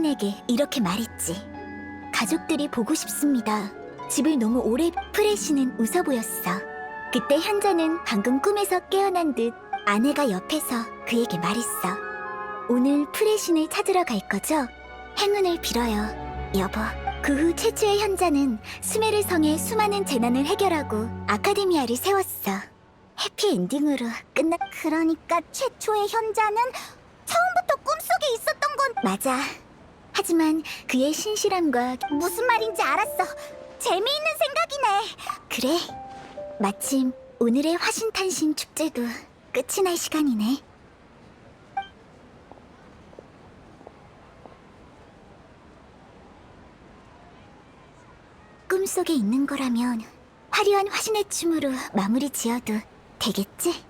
내게 이렇게 말했지. 가족들이 보고 싶습니다. 집을 너무 오래. 프레시는 웃어 보였어. 그때 현자는 방금 꿈에서 깨어난 듯 아내가 옆에서 그에게 말했어. 오늘 프레신을 찾으러 갈 거죠? 행운을 빌어요, 여보. 그 후 최초의 현자는 수메르 성의 수많은 재난을 해결하고 아카데미아를 세웠어. 해피엔딩으로 끝나. 그러니까 최초의 현자는 처음부터 꿈속에 있었던 건. 맞아. 하지만 그의 신실함과. 무슨 말인지 알았어. 재미있는 생각이네. 그래. 마침 오늘의 화신탄신 축제도 끝이 날 시간이네. 꿈속에 있는 거라면 화려한 화신의 춤으로 마무리 지어도 되겠지?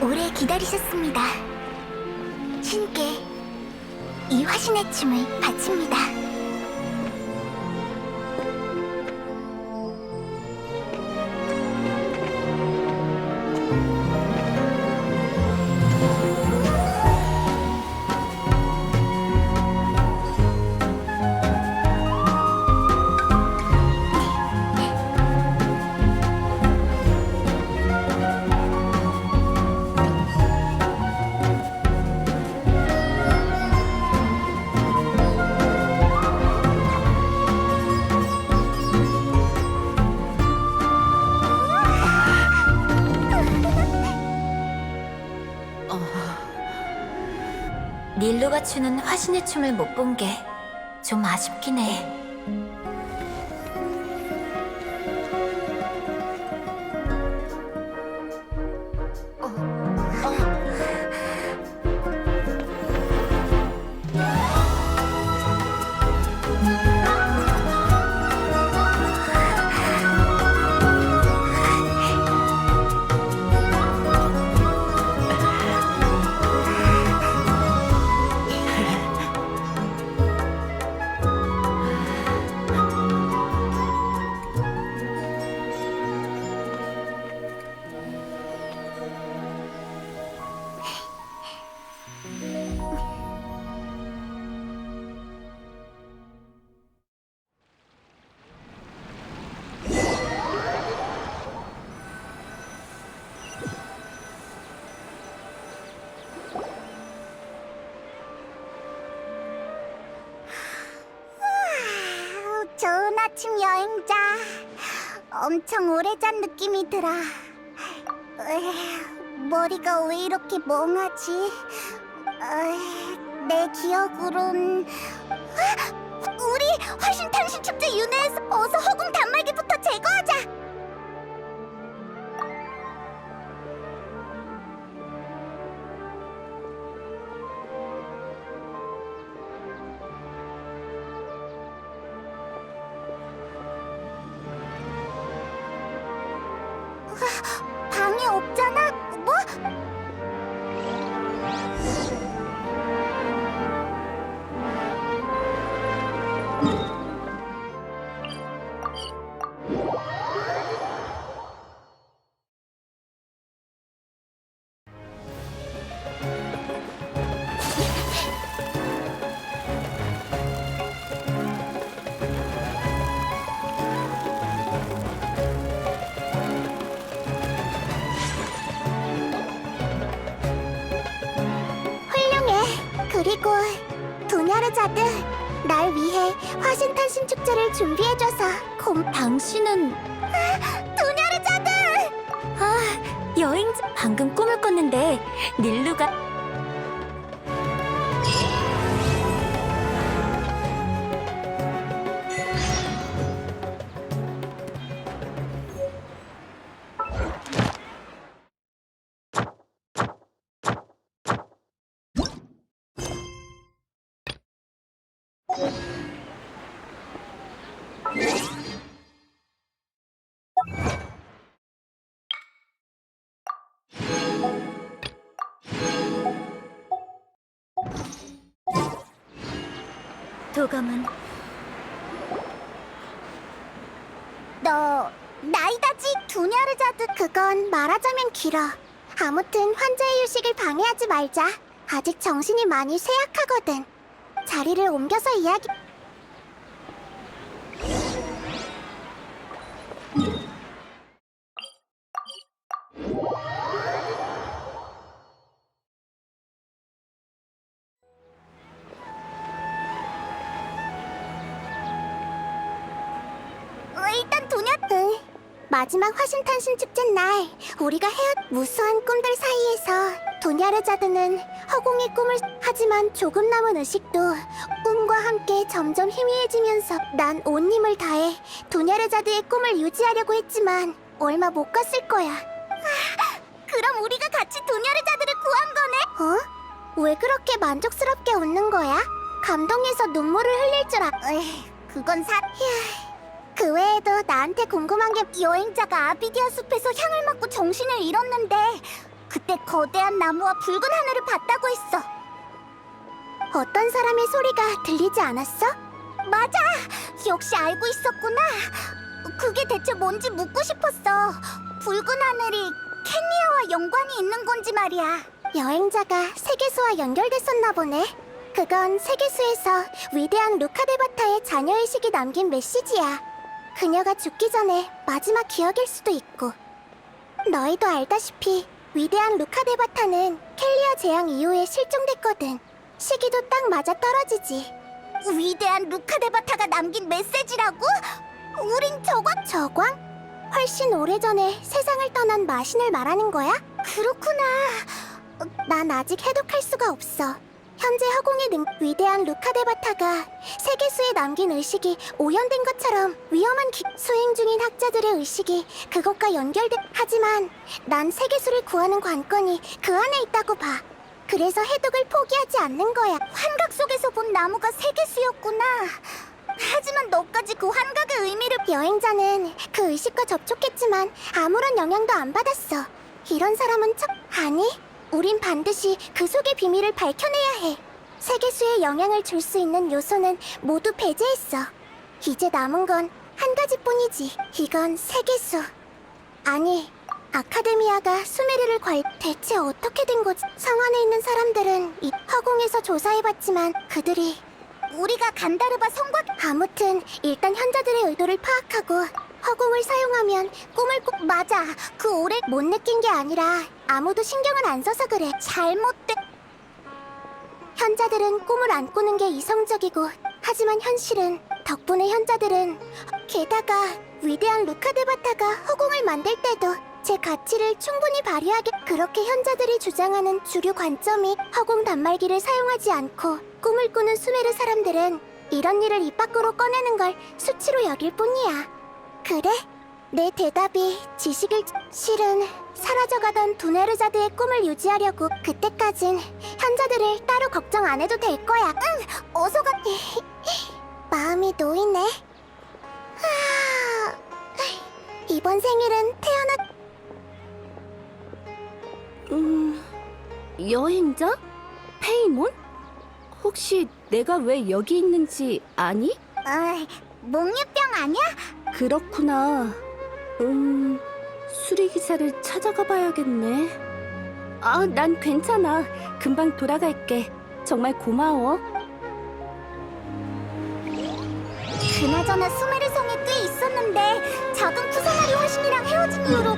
오래 기다리셨습니다. 신께 이 화신의 춤을 바칩니다. 닐루가 추는 화신의 춤을 못 본 게 좀 아쉽긴 해. 좋은 아침 여행자. 엄청 오래 잔 느낌이 들어. 머리가 왜 이렇게 멍하지? 내 기억으론 우리 화신탄신 축제 윤회에서 어서 허공 단말기부터 제거하자. 방에 없잖아. 뭐? 그리고 도냐르자드, 날 위해 화신탄신 축제를 준비해줘서 당신은... 도냐르자드! 여행자... 방금 꿈을 꿨는데 닐루가... 도감은 너 나이다지 두냐르자드. 그건 말하자면 길어. 아무튼 환자의 휴식을 방해하지 말자. 아직 정신이 많이 쇠약하거든. 자리를 옮겨서 이야기. 일단 응. 마지막 화신탄신 축제 날 우리가 무수한 꿈들 사이에서 도냐르자드는 허공의 꿈을. 하지만 조금 남은 의식도 꿈과 함께 점점 희미해지면서 난 온 힘을 다해 도냐르자드의 꿈을 유지하려고 했지만 얼마 못 갔을 거야. 그럼 우리가 같이 도냐르자드를 구한 거네? 왜 그렇게 만족스럽게 웃는 거야? 감동해서 눈물을 흘릴 줄 그건 그 외에도 나한테 궁금한 게, 여행자가 아비디아 숲에서 향을 맡고 정신을 잃었는데 그때 거대한 나무와 붉은 하늘을 봤다고 했어. 어떤 사람의 소리가 들리지 않았어? 맞아! 역시 알고 있었구나. 그게 대체 뭔지 묻고 싶었어. 붉은 하늘이 켄리아와 연관이 있는 건지 말이야. 여행자가 세계수와 연결됐었나 보네. 그건 세계수에서 위대한 루카데바타의 자녀의식이 남긴 메시지야. 그녀가 죽기 전에 마지막 기억일 수도 있고. 너희도 알다시피 위대한 루카데바타는 켈리아 재앙 이후에 실종됐거든. 시기도 딱 맞아 떨어지지. 위대한 루카데바타가 남긴 메시지라고? 우린 저광? 훨씬 오래전에 세상을 떠난 마신을 말하는 거야? 그렇구나. 난 아직 해독할 수가 없어. 현재 허공에 위대한 루카데바타가 세계수에 남긴 의식이 오염된 것처럼 위험한 수행 중인 학자들의 의식이 그것과 하지만 난 세계수를 구하는 관건이 그 안에 있다고 봐. 그래서 해독을 포기하지 않는 거야. 환각 속에서 본 나무가 세계수였구나. 하지만 너까지 그 환각의 의미를. 여행자는 그 의식과 접촉했지만 아무런 영향도 안 받았어. 이런 사람은 아니, 우린 반드시 그 속의 비밀을 밝혀내야 해. 세계수에 영향을 줄 수 있는 요소는 모두 배제했어. 이제 남은 건 한 가지뿐이지. 이건 세계수. 아니, 아카데미아가 수메르를 대체 어떻게 된 거지? 성 안에 있는 사람들은 이 허공에서 조사해봤지만 그들이 우리가 간다르바 성곽. 아무튼 일단 현자들의 의도를 파악하고 허공을 사용하면 꿈을 맞아. 그 오래 못 느낀 게 아니라 아무도 신경을 안 써서 그래. 현자들은 꿈을 안 꾸는 게 이성적이고, 하지만 현실은 덕분에 현자들은. 게다가 위대한 루카데바타가 허공을 만들 때도 제 가치를 충분히 발휘하게. 그렇게 현자들이 주장하는 주류 관점이 허공 단말기를 사용하지 않고 꿈을 꾸는 수메르 사람들은 이런 일을 입 밖으로 꺼내는 걸 수치로 여길 뿐이야. 그래? 내 대답이 지식을. 실은 사라져가던 두네르자드의 꿈을 유지하려고. 그때까진 현자들을 따로 걱정 안 해도 될 거야. 응! 어서 가. 마음이 놓이네. 이번 생일은 여행자? 페이몬? 혹시 내가 왜 여기 있는지 아니? 몽유병 아니야? 그렇구나. 수리기사를 찾아가 봐야겠네. 난 괜찮아. 금방 돌아갈게. 정말 고마워. 그나저나 수메르 성에 꽤 있었는데 작은 쿠사마리 화신이랑 헤어진 이후로.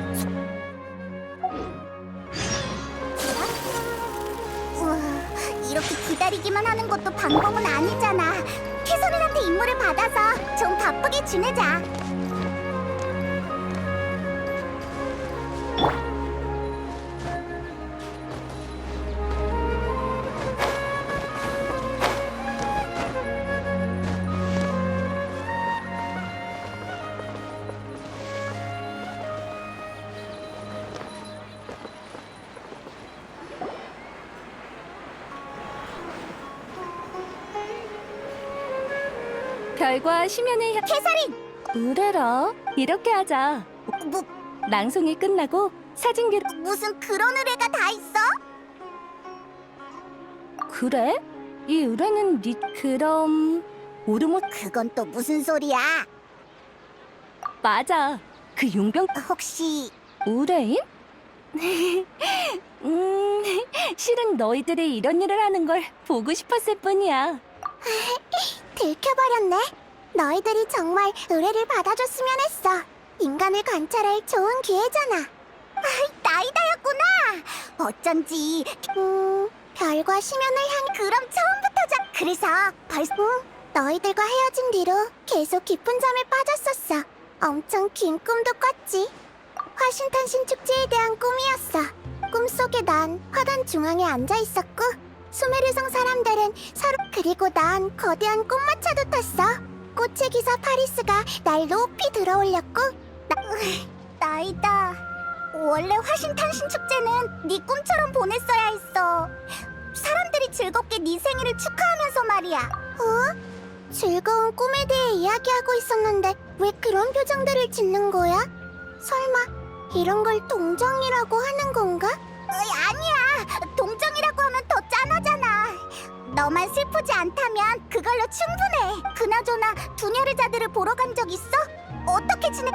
이렇게 기다리기만 하는 것도 방법은 아니잖아. 캐서린한테 임무를 받아서 좀 바쁘게 지내자. 별과 심연의 캐서린! 의뢰라. 이렇게 하자. 뭐, 낭송이 끝나고 사진기로. 무슨 그런 의뢰가 다 있어? 그래? 이 의뢰는 그럼 오르모 그건 또 무슨 소리야? 맞아. 그 용병 혹시 우레인? 실은 너희들이 이런 일을 하는 걸 보고 싶었을 뿐이야. 들켜버렸네? 너희들이 정말 의뢰를 받아줬으면 했어. 인간을 관찰할 좋은 기회잖아. 나이다였구나. 어쩐지 별과 심연을 향해 그럼 처음부터자. 그래서 벌써 너희들과 헤어진 뒤로 계속 깊은 잠에 빠졌었어. 엄청 긴 꿈도 꿨지. 화신탄신 축제에 대한 꿈이었어. 꿈속에 난 화단 중앙에 앉아 있었고 수메르성 사람들은 서로 그리고 난 거대한 꽃마차도 탔어. 꽃의 기사 파리스가 날 높이 들어올렸고 나이다. 원래 화신탄신 축제는 네 꿈처럼 보냈어야 했어. 사람들이 즐겁게 네 생일을 축하하면서 말이야. 즐거운 꿈에 대해 이야기하고 있었는데 왜 그런 표정들을 짓는 거야? 설마 이런 걸 동정이라고 하는 건가? 아니야. 동정이라고 하면 더 짠하잖아. 너만 슬프지 않다면 그걸로 충분해. 그나저나 두녀르자들을 보러 간 적 있어? 어떻게 지내?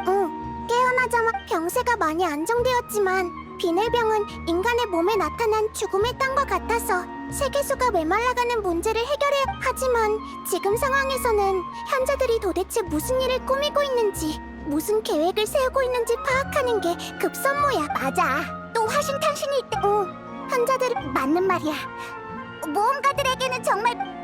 깨어나자마자 병세가 많이 안정되었지만 비늘병은 인간의 몸에 나타난 죽음의 땅과 같아서 세계수가 메말라가는 문제를 해결해야 하지만 지금 상황에서는 현자들이 도대체 무슨 일을 꾸미고 있는지 무슨 계획을 세우고 있는지 파악하는 게 급선무야. 맞아. 또 화신탄신일 때 현자들은 맞는 말이야. 모험가들에게는 정말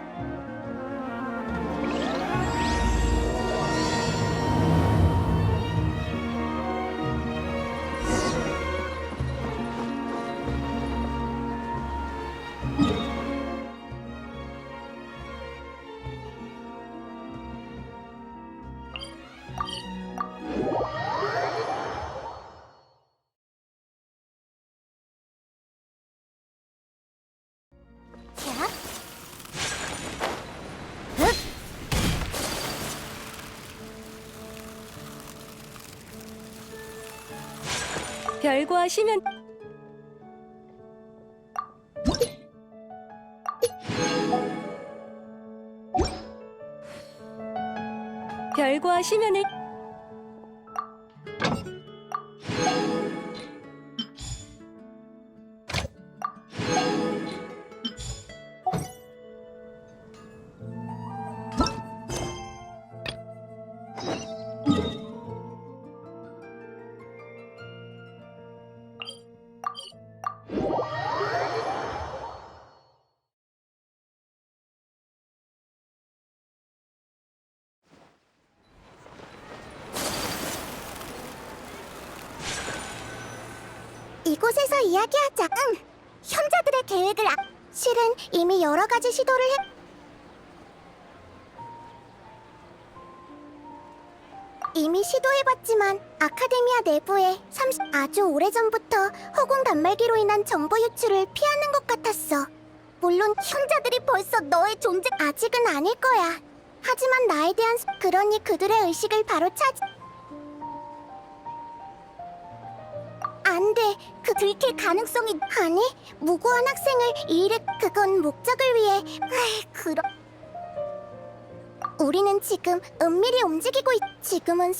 별과 심연 별과 심연을 이곳에서 이야기하자. 현자들의 계획을 실은 이미 여러 가지 시도를 이미 시도해봤지만 아카데미아 내부에 아주 오래전부터 허공 단말기로 인한 정보 유출을 피하는 것 같았어. 물론 현자들이 벌써 너의 존재 아직은 아닐 거야. 하지만 나에 대한 그러니 그들의 의식을 바로 안 돼. 그 들킬 가능성이 아니 무고한 학생을 이 일에 그건 목적을 위해 우리는 지금 은밀히 움직이고 지금은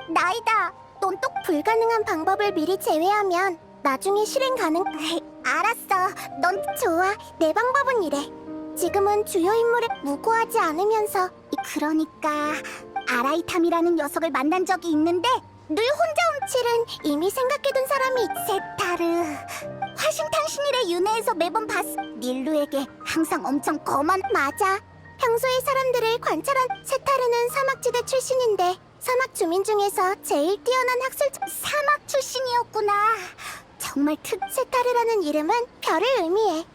나이다. 넌 또 불가능한 방법을 미리 제외하면 나중에 실행 가능. 알았어. 넌 좋아. 내 방법은 이래. 지금은 주요 인물에 무고하지 않으면서 그러니까 아라이탐이라는 녀석을 만난 적이 있는데 늘 혼자 실은 이미 생각해둔 사람이 세타르. 화신탄신일의 윤회에서 매번 닐루에게 항상 엄청 거만. 맞아. 평소에 사람들을 관찰한 세타르는 사막지대 출신인데 사막 주민 중에서 제일 뛰어난 학술 사막 출신이었구나. 정말 세타르라는 이름은 별을 의미해.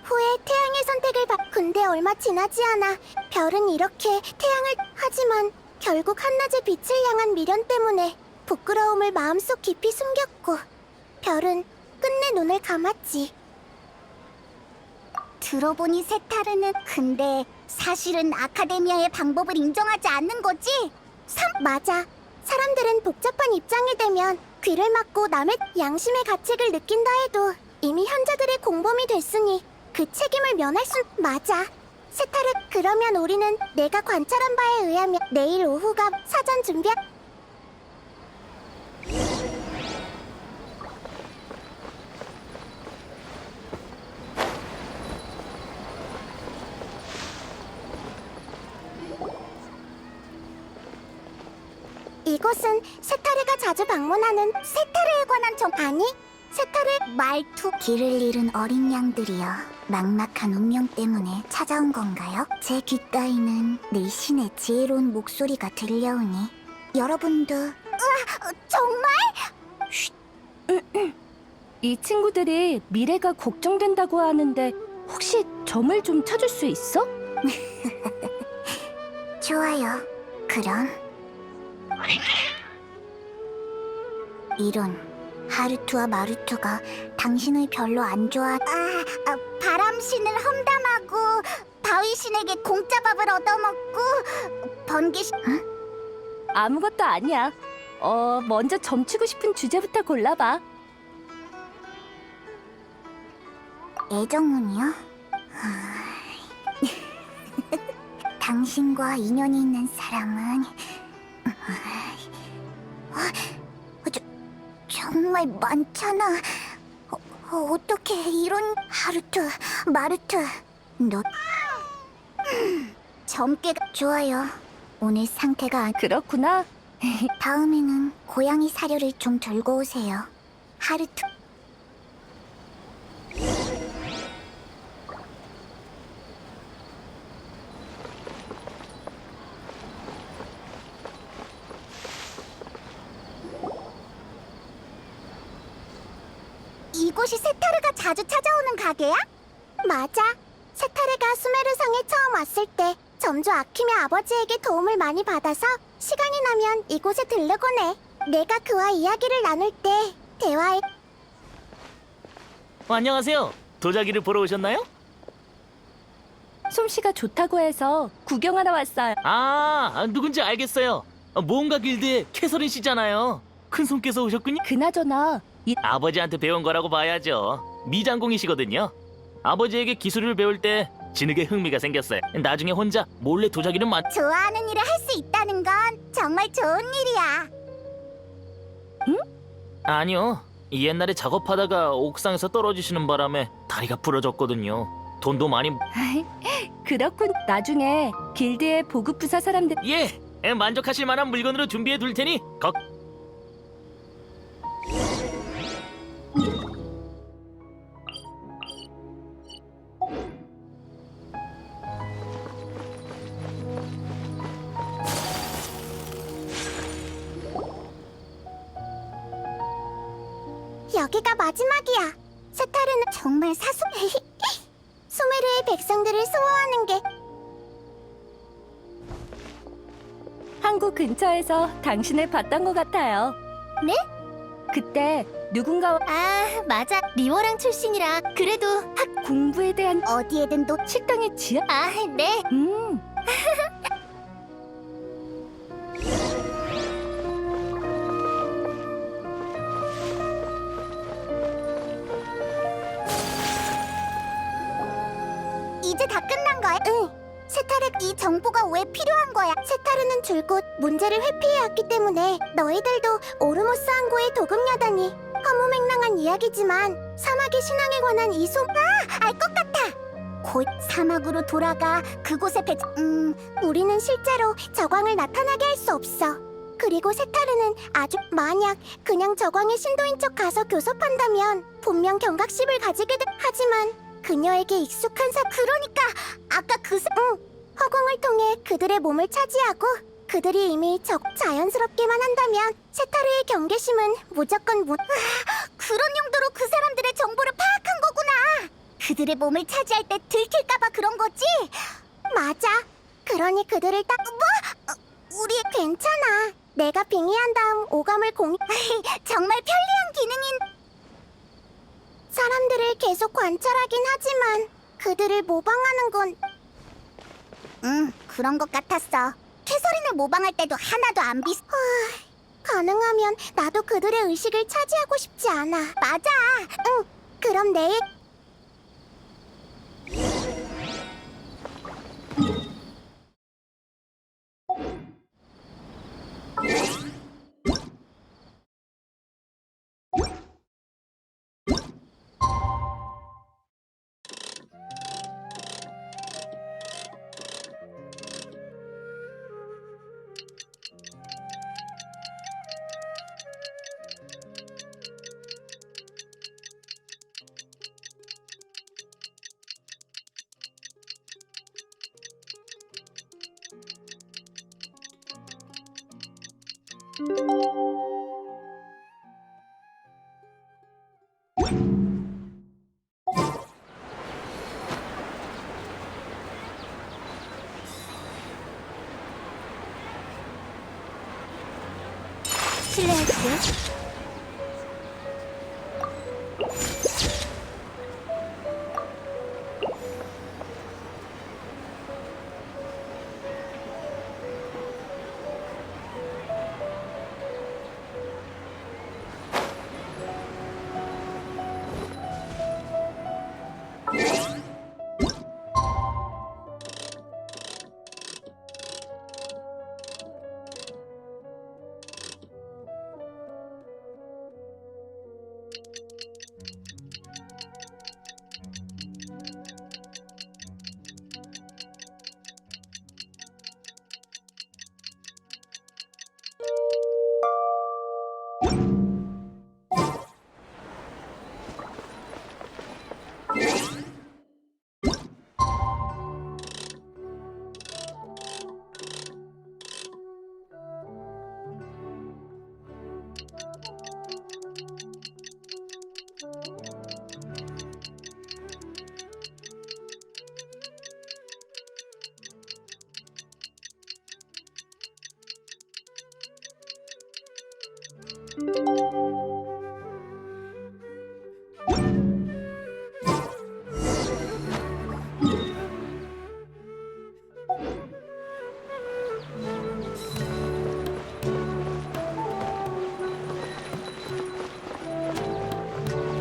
후에 태양의 선택을 근데 얼마 지나지 않아 별은 이렇게 태양을 하지만 결국 한낮의 빛을 향한 미련 때문에 부끄러움을 마음속 깊이 숨겼고 별은 끝내 눈을 감았지. 들어보니 세타르는 근데 사실은 아카데미아의 방법을 인정하지 않는 거지? 맞아. 사람들은 복잡한 입장이 되면 귀를 막고 남의 양심의 가책을 느낀다 해도 이미 현자들의 공범이 됐으니 그 책임을 면할 맞아. 세타르, 그러면 우리는 내가 관찰한 바에 의하면 내일 오후가 사전 준비. 이곳은 세타르가 자주 방문하는 세타르에 관한 아니? 세타르의 말투. 길을 잃은 어린 양들이여, 막막한 운명 때문에 찾아온 건가요? 제 귓가에는 내 신의 지혜로운 목소리가 들려오니 여러분도 정말? 이 친구들이 미래가 걱정된다고 하는데 혹시 점을 좀 찾을 수 있어? 좋아요. 그럼 이런 하루투와 마루투가 당신을 별로 안 좋아. 바람신을 험담하고 바위신에게 공짜밥을 얻어먹고 번개신. 아무것도 아니야. 먼저 점치고 싶은 주제부터 골라봐. 애정운이요? 당신과 인연이 있는 사람은 정말 많잖아. 어떻게 이런 하루투, 마루투, 너 젊게가 좋아요. 오늘 상태가 그렇구나. 다음에는 고양이 사료를 좀 들고 오세요. 하루투. 이곳이 세타르가 자주 찾아오는 가게야? 맞아. 세타르가 수메르성에 처음 왔을 때 점주 아킴의 아버지에게 도움을 많이 받아서 시간이 나면 이곳에 들르곤 해. 내가 그와 이야기를 나눌 때 대화에 안녕하세요. 도자기를 보러 오셨나요? 솜씨가 좋다고 해서 구경하러 왔어요. 누군지 알겠어요. 모험가 길드의 캐서린 씨잖아요. 큰손께서 오셨군요. 그나저나 아버지한테 배운 거라고 봐야죠. 미장공이시거든요. 아버지에게 기술을 배울 때 진흙에 흥미가 생겼어요. 나중에 혼자 몰래 도자기를 좋아하는 일을 할 수 있다는 건 정말 좋은 일이야. 아니요. 옛날에 작업하다가 옥상에서 떨어지시는 바람에 다리가 부러졌거든요. 돈도 많이... 그렇군. 나중에 길드의 보급 부사 사람들 예! 만족하실 만한 물건으로 준비해 둘 테니 여기가 마지막이야. 세타르는 정말 수메르의 백성들을 수호하는 게 항구 근처에서 당신을 봤던 것 같아요. 네? 그때 누군가와 맞아. 리워랑 출신이라 그래도 공부에 대한 어디에든 식당의 지하. 네. 이제 다 끝난 거야? 응. 세타르, 이 정보가 왜 필요한 거야? 세타르는 줄곧 문제를 회피해왔기 때문에 너희들도 오르모스 항구의 도금여단이 허무맹랑한 이야기지만 사막의 신앙에 관한 이 알 것 같아. 곧 사막으로 돌아가 그곳에 우리는 실제로 저광을 나타나게 할 수 없어. 그리고 세타르는 만약 그냥 저광의 신도인 척 가서 교섭한다면 분명 경각심을 가지게 돼. 하지만 그녀에게 익숙한 그러니까 아까 허공을 통해 그들의 몸을 차지하고 그들이 이미 자연스럽게만 한다면 세타르의 경계심은 무조건 그런 용도로 그 사람들의 정보를 파악한 거구나. 그들의 몸을 차지할 때 들킬까봐 그런 거지? 맞아. 그러니 그들을 우리 괜찮아. 내가 빙의한 다음 오감을 정말 편리한 기능인. 사람들을 계속 관찰하긴 하지만 그들을 모방하는 건 그런 것 같았어. 캐서린을 모방할 때도 하나도 안 가능하면 나도 그들의 의식을 차지하고 싶지 않아. 맞아. 그럼 내일 실례할게.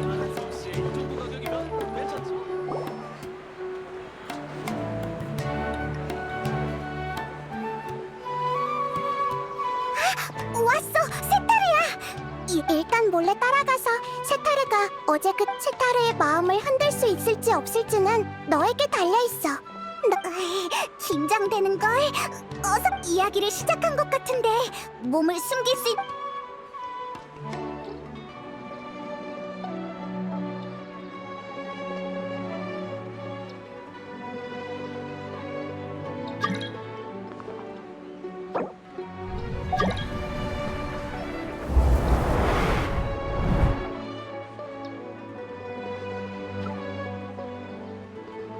이만한 솜씨에 이 정도 가격이면 괜찮지. 왔어, 세타르야. 일단 몰래 따라가서 세타르가 어제 그 세타르의 마음을 흔들 수 있을지 없을지는 너에게 달려 있어. 긴장되는 걸. 어서 이야기를 시작한 것 같은데 몸을 숨길 수 있...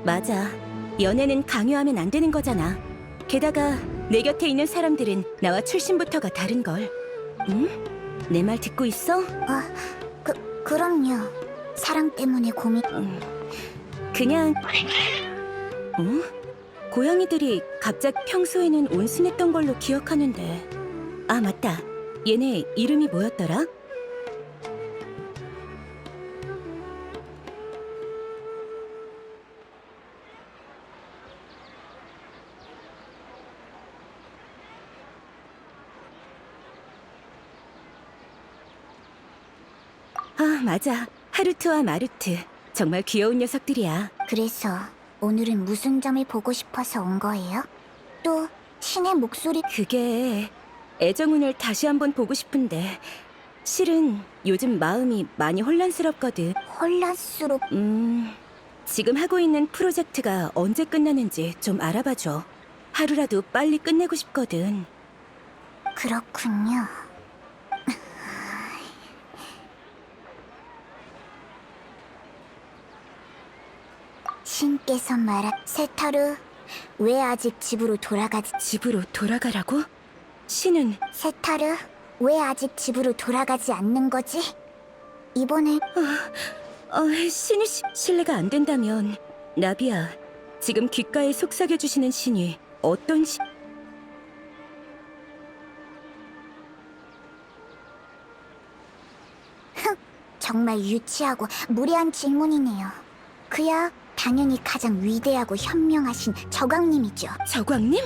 맞아. 연애는 강요하면 안 되는 거잖아. 게다가 내 곁에 있는 사람들은 나와 출신부터가 다른걸. 응? 내 말 듣고 있어? 그럼요. 사랑 때문에 고민... 그냥... 고양이들이 갑자기 평소에는 온순했던 걸로 기억하는데... 아, 맞다. 얘네 이름이 뭐였더라? 아, 맞아. 하루트와 마루트. 정말 귀여운 녀석들이야. 그래서 오늘은 무슨 점을 보고 싶어서 온 거예요? 또 신의 목소리... 그게 애정운을 다시 한번 보고 싶은데 실은 요즘 마음이 많이 혼란스럽거든. 혼란스럽... 지금 하고 있는 프로젝트가 언제 끝나는지 좀 알아봐줘. 하루라도 빨리 끝내고 싶거든. 그렇군요. 신께서 세타르, 왜 아직 집으로 돌아가지... 집으로 돌아가라고? 신은 세타르, 왜 아직 집으로 돌아가지 않는 거지? 이번에... 신이 신뢰가 안 된다면 나비야, 지금 귓가에 속삭여주시는 신이 어떤 신... 정말 유치하고 무례한 질문이네요. 그야 당연히 가장 위대하고 현명하신 저광님이죠. 저광님?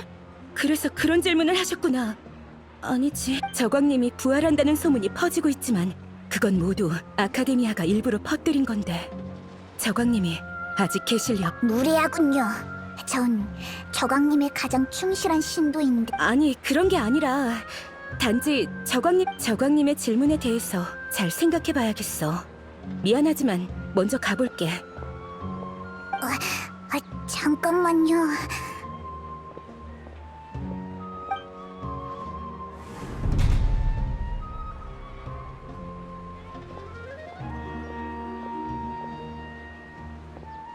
그래서 그런 질문을 하셨구나. 아니지, 저광님이 부활한다는 소문이 퍼지고 있지만 그건 모두 아카데미아가 일부러 퍼뜨린 건데 저광님이 아직 계실력... 무례하군요. 전 저광님의 가장 충실한 신도인데... 아니, 그런 게 아니라 단지 저광님의 질문에 대해서 잘 생각해봐야겠어. 미안하지만 먼저 가볼게. 잠깐만요.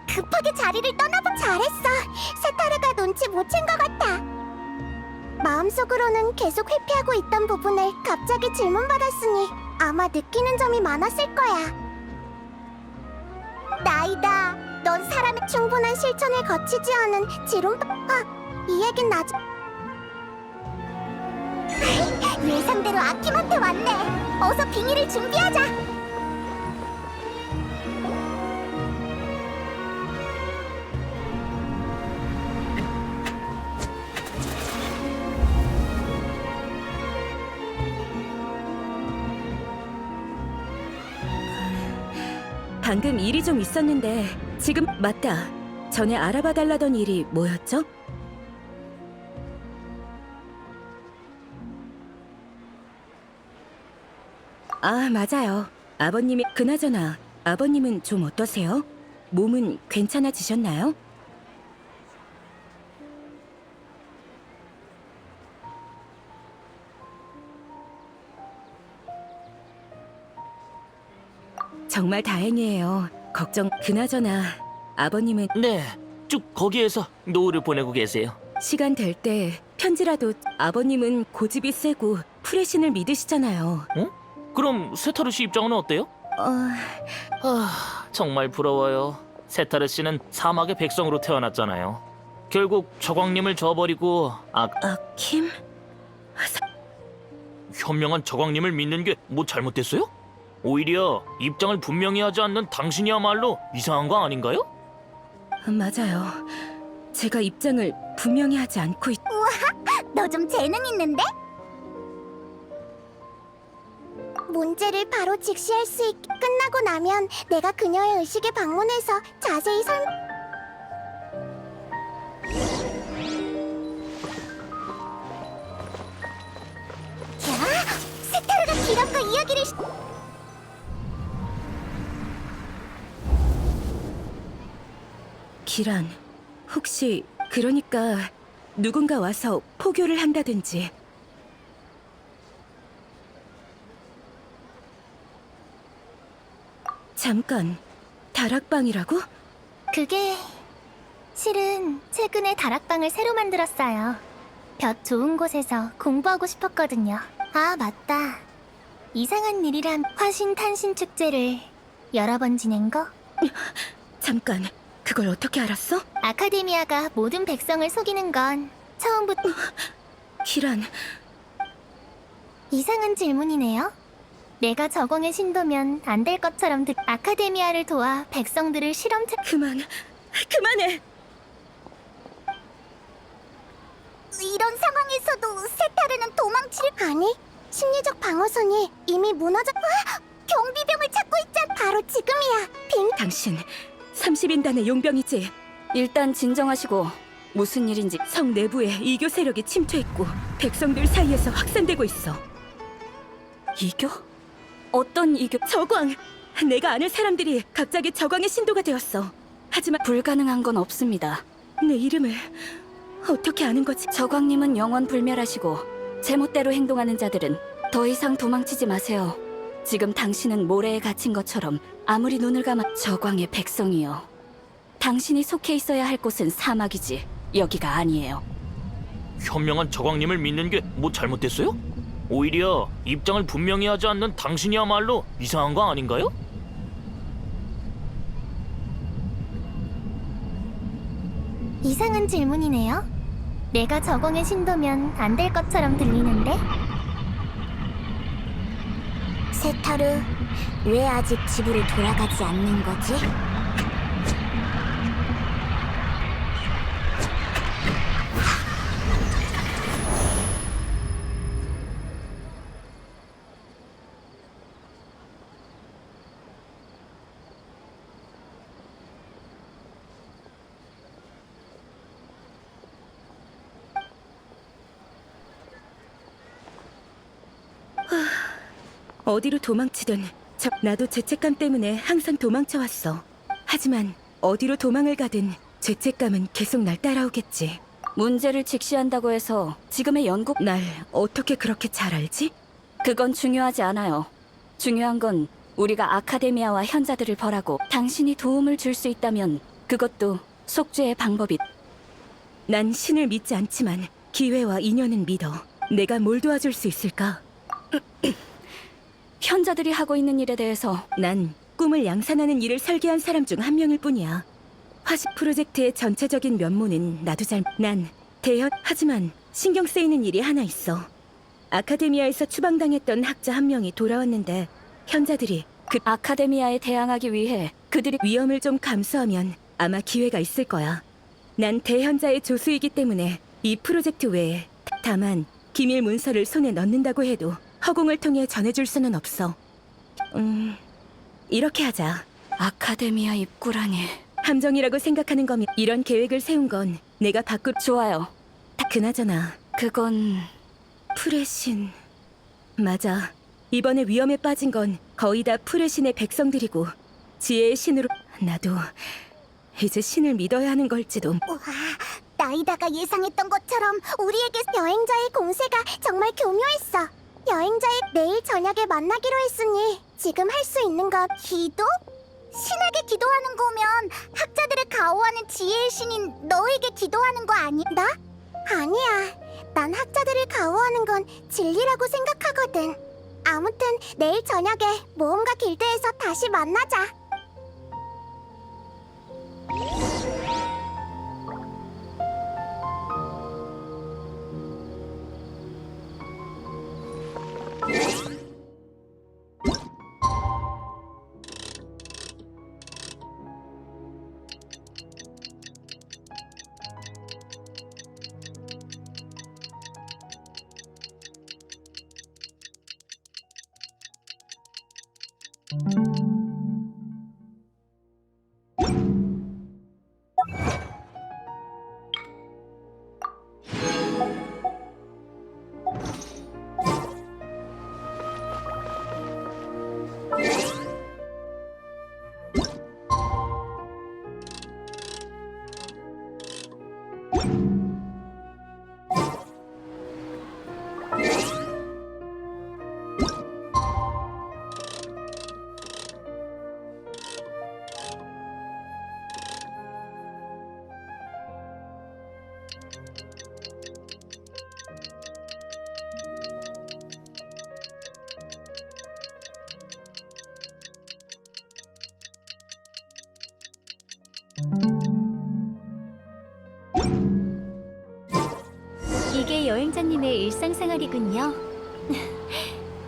급하게 자리를 떠나봐. 잘했어. 세타르가 눈치 못 챈 것 같아. 마음속으로는 계속 회피하고 있던 부분을 갑자기 질문받았으니 아마 느끼는 점이 많았을 거야. 나이다. 넌 사람의 충분한 실천을 거치지 않은 이 얘긴 나중. 예상대로 아킴한테 왔네. 어서 빙의를 준비하자. 방금 일이 좀 있었는데 지금 맞다. 전에 알아봐 달라던 일이 뭐였죠? 아, 맞아요. 아버님이 그나저나 아버님은 좀 어떠세요? 몸은 괜찮아지셨나요? 정말 다행이에요. 걱정 그나저나 아버님은 네, 쭉 거기에서 노후를 보내고 계세요. 시간 될 때 편지라도 아버님은 고집이 세고 프레신을 믿으시잖아요. 그럼 세타르 씨 입장은 어때요? 정말 부러워요. 세타르 씨는 사막의 백성으로 태어났잖아요. 결국 저광님을 저버리고 아킴? 현명한 저광님을 믿는 게 뭐 잘못됐어요? 오히려 입장을 분명히 하지 않는 당신이야말로 이상한 거 아닌가요? 맞아요. 제가 입장을 분명히 하지 않고 너 좀 재능 있는데? 문제를 바로 직시할 수 있게 끝나고 나면 내가 그녀의 의식에 방문해서 자세히 야! 세타르가 길었고 이야기를 기란, 혹시 그러니까 누군가 와서 포교를 한다든지. 잠깐, 다락방이라고? 그게 실은 최근에 다락방을 새로 만들었어요. 볕 좋은 곳에서 공부하고 싶었거든요. 아, 맞다. 이상한 일이란 화신 탄신 축제를 여러 번 지낸 거? 잠깐, 그걸 어떻게 알았어? 아카데미아가 모든 백성을 속이는 건 처음부터 기란, 이상한 질문이네요. 내가 저공의 신도면 안 될 것처럼 아카데미아를 도와 백성들을 그만해! 이런 상황에서도 세타르는 도망치를 아니, 심리적 방어선이 이미 무너졌... 경비병을 찾고 있잖아. 바로 지금이야. 당신 30인단의 용병이지? 일단 진정하시고 무슨 일인지. 성 내부에 이교 세력이 침투했고 백성들 사이에서 확산되고 있어. 이교? 어떤 이교? 저광! 내가 아는 사람들이 갑자기 저광의 신도가 되었어. 하지만 불가능한 건 없습니다. 내 이름을 어떻게 아는 거지? 저광님은 영원 불멸하시고 제멋대로 행동하는 자들은 더 이상 도망치지 마세요. 지금 당신은 모래에 갇힌 것처럼 아무리 눈을 감아... 저광의 백성이요. 당신이 속해 있어야 할 곳은 사막이지 여기가 아니에요. 현명한 저광님을 믿는 게 뭐 잘못됐어요? 오히려 입장을 분명히 하지 않는 당신이야말로 이상한 거 아닌가요? 이상한 질문이네요. 내가 저공의 신도면 안 될 것처럼 들리는데? 세타르, 왜 아직 집으로 돌아가지 않는 거지? 어디로 도망치든 나도 죄책감 때문에 항상 도망쳐왔어. 하지만 어디로 도망을 가든 죄책감은 계속 날 따라오겠지. 문제를 직시한다고 해서 지금의 연국... 날 어떻게 그렇게 잘 알지? 그건 중요하지 않아요. 중요한 건 우리가 아카데미아와 현자들을 벌하고 당신이 도움을 줄 수 있다면 그것도 속죄의 방법이... 난 신을 믿지 않지만 기회와 인연은 믿어. 내가 뭘 도와줄 수 있을까? 현자들이 하고 있는 일에 대해서 난 꿈을 양산하는 일을 설계한 사람 중 한 명일 뿐이야. 화식 프로젝트의 전체적인 면모는 나도 난 하지만 신경 쓰이는 일이 하나 있어. 아카데미아에서 추방당했던 학자 한 명이 돌아왔는데 현자들이 그 아카데미아에 대항하기 위해 그들이 위험을 좀 감수하면 아마 기회가 있을 거야. 난 대현자의 조수이기 때문에 이 프로젝트 외에 다만 기밀 문서를 손에 넣는다고 해도 허공을 통해 전해줄 수는 없어. 이렇게 하자. 아카데미아 입구라니. 함정이라고 생각하는 거면 이런 계획을 세운 건 내가 좋아요. 그나저나 그건 프레신 맞아. 이번에 위험에 빠진 건 거의 다 프레신의 백성들이고 지혜의 신으로 나도 이제 신을 믿어야 하는 걸지도. 우와, 나이다가 예상했던 것처럼 우리에게 여행자의 공세가 정말 교묘했어. 여행자의 내일 저녁에 만나기로 했으니 지금 할 수 있는 건 기도? 신에게 기도하는 거면 학자들을 가호하는 지혜의 신인 너에게 기도하는 거 아닌가? 아니야. 난 학자들을 가호하는 건 진리라고 생각하거든. 아무튼 내일 저녁에 모험가 길드에서 다시 만나자. 이게 여행자님의 일상생활이군요.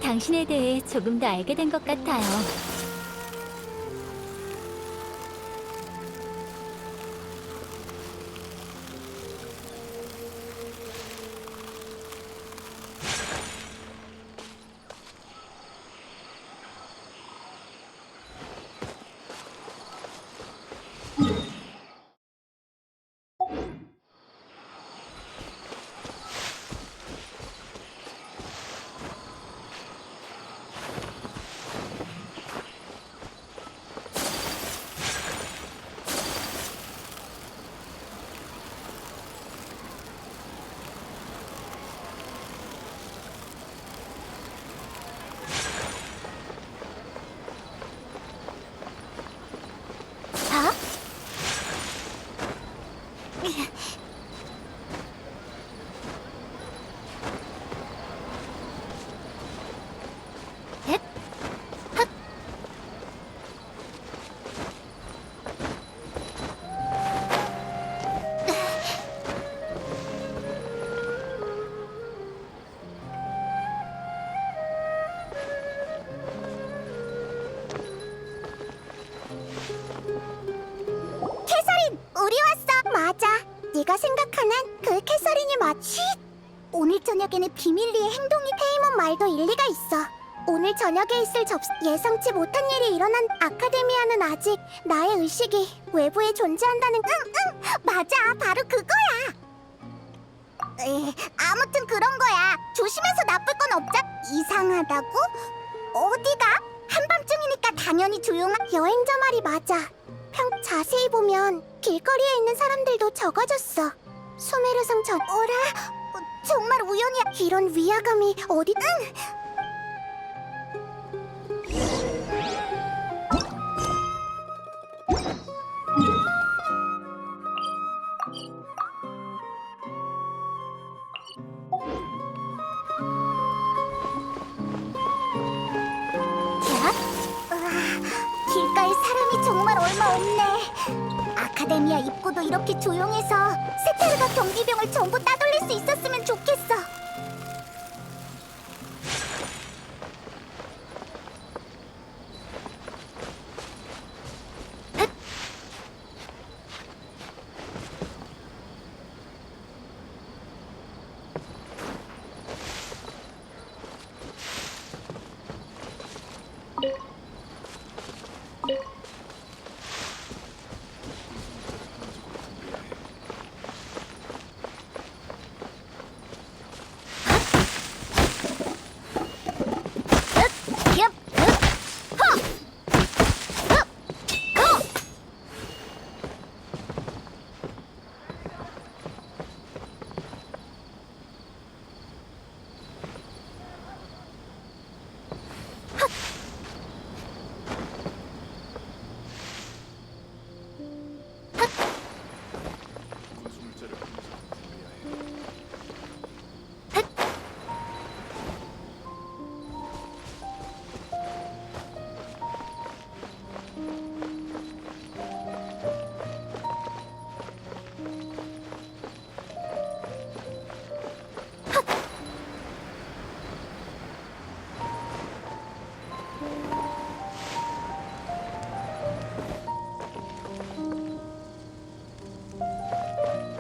당신에 대해 조금 더 알게 된 것 같아요. 우리 왔어. 맞아. 네가 생각하는 그 캐서린이 맞지? 오늘 저녁에는 비밀리에 행동이 페이몬 말도 일리가 있어. 오늘 저녁에 있을 예상치 못한 일이 일어난 아카데미아는 아직 나의 의식이 외부에 존재한다는 맞아. 바로 그거야. 아무튼 그런 거야. 조심해서 나쁠 건 없자. 이상하다고? 어디가? 한밤중이니까 당연히 여행자 말이 맞아. 자세히 보면 길거리에 있는 사람들도 적어졌어. 수메르성 어라? 정말 우연이야. 이런 위화감이 어디? 얼마 없네. 아카데미아 입구도 이렇게 조용해서 세테르가 경비병을 전부 따돌릴 수 있었으면 좋겠어.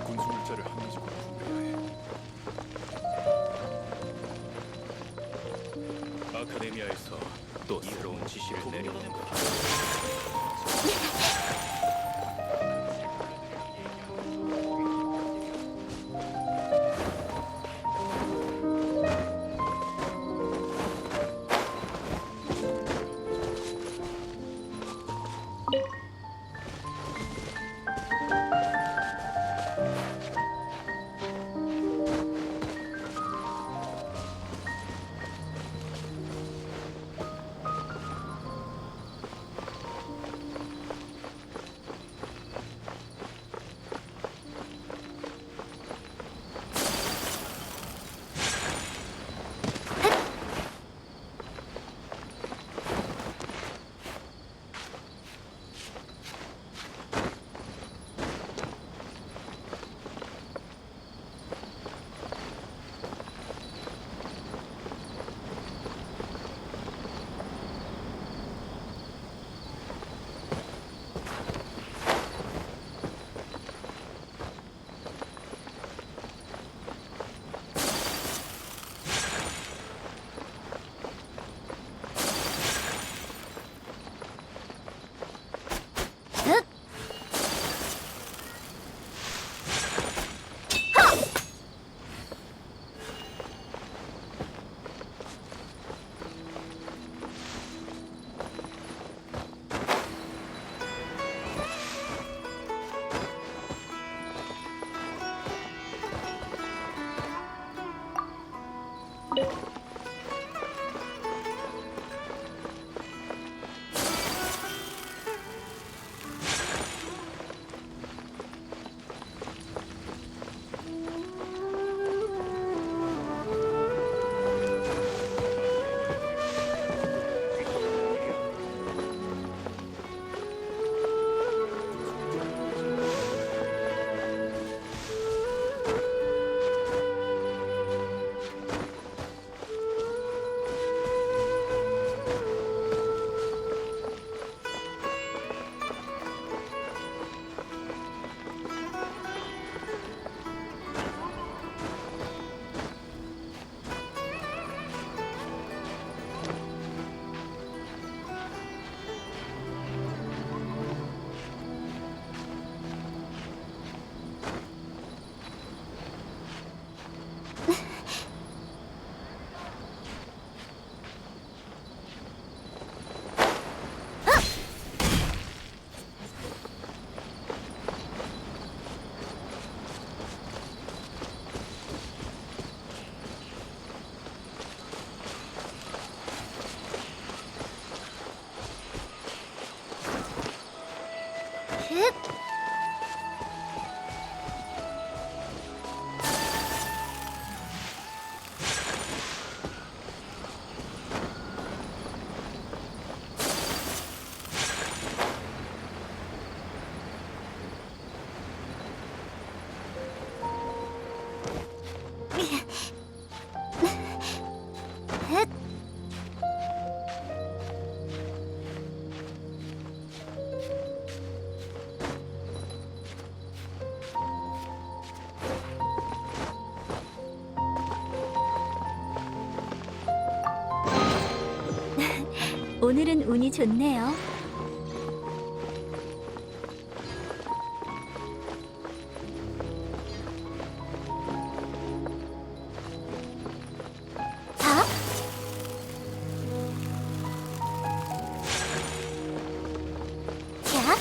군수물자를 합리적으로 분배해야 해. 아카데미아에서 또 새로운 지시를 내려오는 것. 오늘은 운이 좋네요. 자, 자,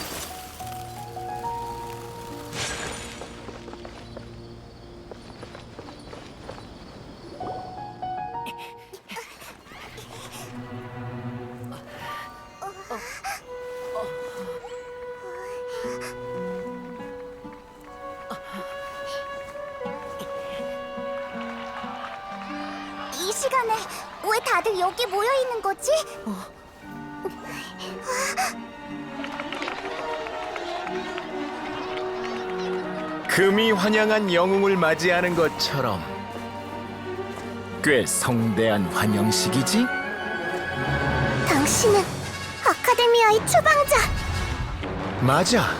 이 시간에 왜 다들 여기 모여 있는 거지? 금이 환영한 영웅을 맞이하는 것처럼 꽤 성대한 환영식이지? 당신은 아카데미아의 추방자. 맞아.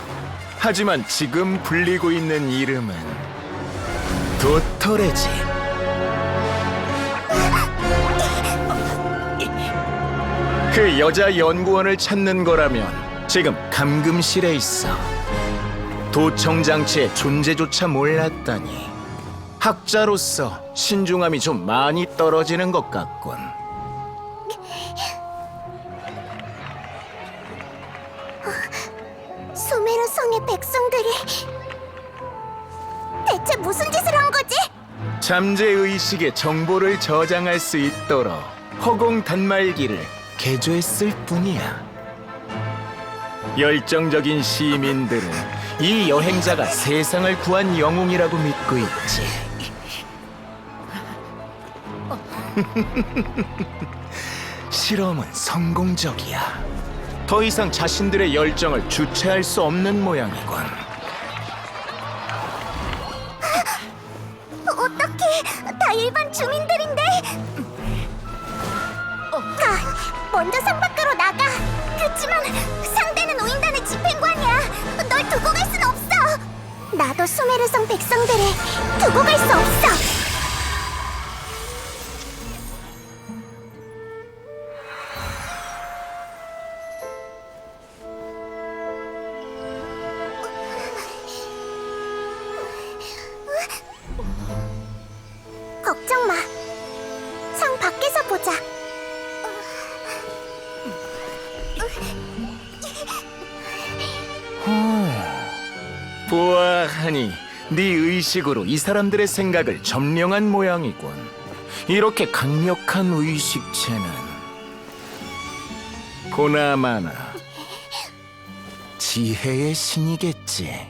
하지만 지금 불리고 있는 이름은 도토레지. 그 여자 연구원을 찾는 거라면 지금 감금실에 있어. 도청 장치의 존재조차 몰랐다니. 학자로서 신중함이 좀 많이 떨어지는 것 같군. 수메르 성의 백성들이 대체 무슨 짓을 한 거지? 잠재 의식의 정보를 저장할 수 있도록 허공 단말기를 개조했을 뿐이야. 열정적인 시민들은 이 여행자가 세상을 구한 영웅이라고 믿고 있지. 실험은 성공적이야. 더 이상 자신들의 열정을 주체할 수 없는 모양이군. 어떡해, 다 일반 주민들인데. 가, 먼저 성 밖으로 나가. 그치만 상대는 우인단의 집행관이야. 널 두고 갈 순 없어. 나도 수메르성 백성들을 두고 갈 수 없어. 걱정 마. 성 밖에서 보자. 보아하니 네 의식으로 이 사람들의 생각을 점령한 모양이군. 이렇게 강력한 의식체는 보나마나 지혜의 신이겠지.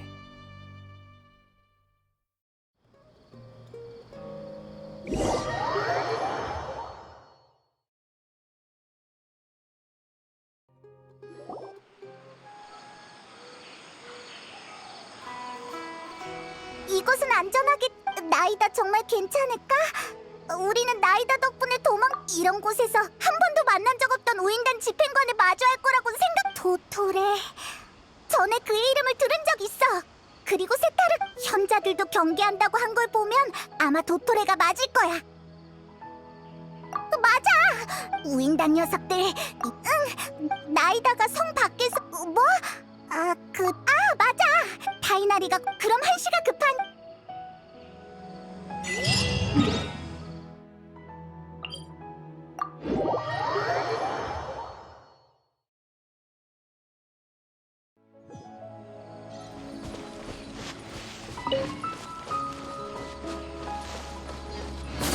이곳은 안전하게. 나이다 정말 괜찮을까? 우리는 나이다 덕분에 이런 곳에서 한 번도 만난 적 없던 우인단 집행관을 마주할 거라고는 도토레. 전에 그의 이름을 들은 적 있어. 그리고 세타르 현자들도 경계한다고 한 걸 보면 아마 도토레가 맞을 거야. 맞아. 우인단 녀석들. 응. 나이다가 성 밖에서 뭐? 맞아. 타이나리가 그럼 한시가 급한.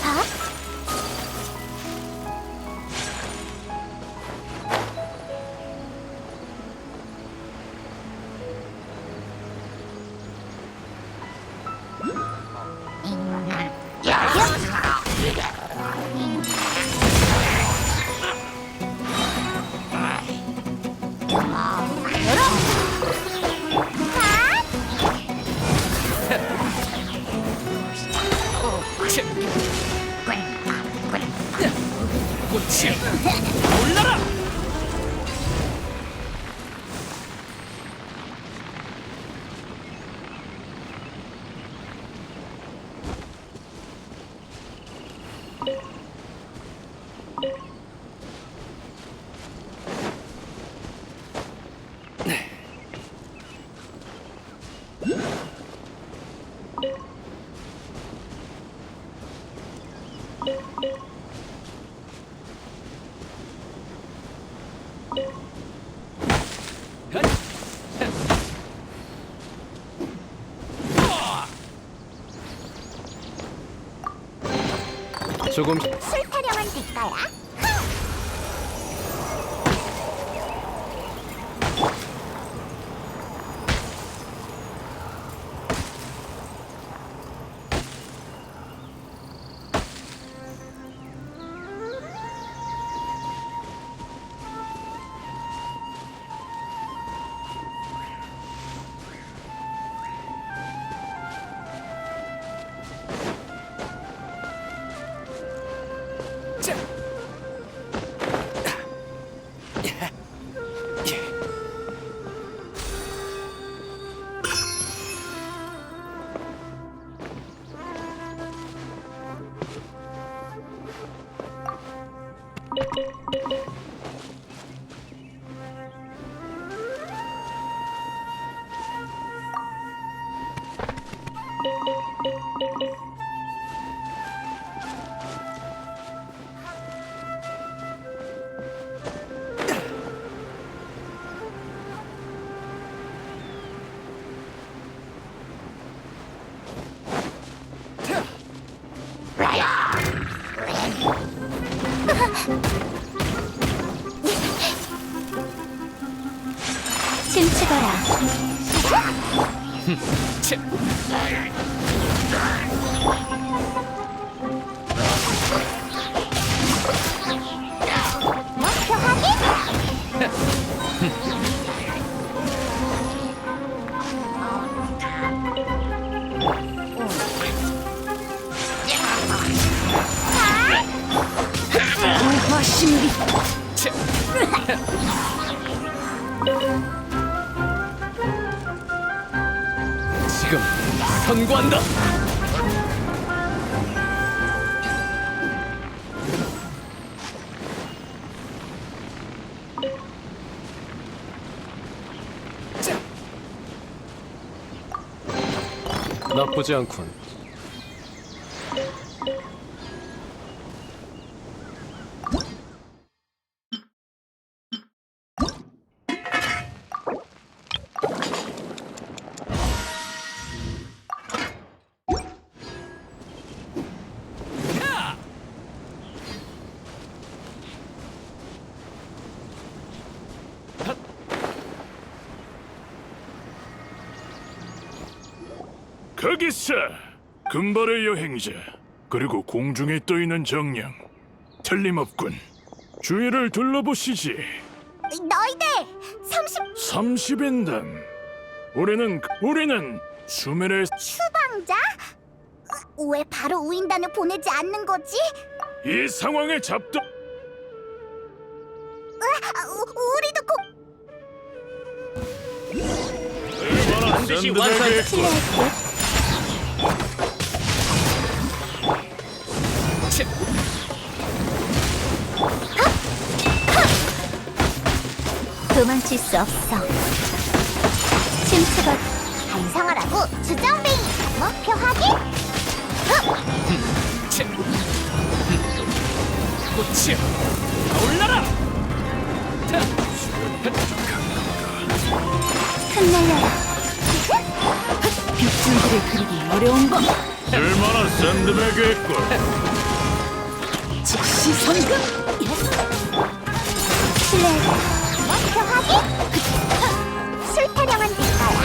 자, 조금 술 타령한 뒷거야. 춤추거라. 목표 확인. 우화신비. 지금 선고한다. 나쁘지 않군. 거기서 금발의 여행자 그리고 공중에 떠있는 정령 틀림없군. 주위를 둘러보시지. 너희들 30인단. 우리는 수면의 수방자? 왜 바로 우인단을 보내지 않는 거지? 이 상황에 잡도 우리도 꼭 반드시 완성. 실례할게. 도망칠 수 없어. 춤추고 반성하라고 주정뱅이. 목표 확인. 꽃이야, 올라라. 흩날려라. 빗줄기를 그리기 어려운 법. 얼마나 샌드백이겠군. 즉시 성급. 실례할게. 목표 확인. 술 타령한 뒷거야.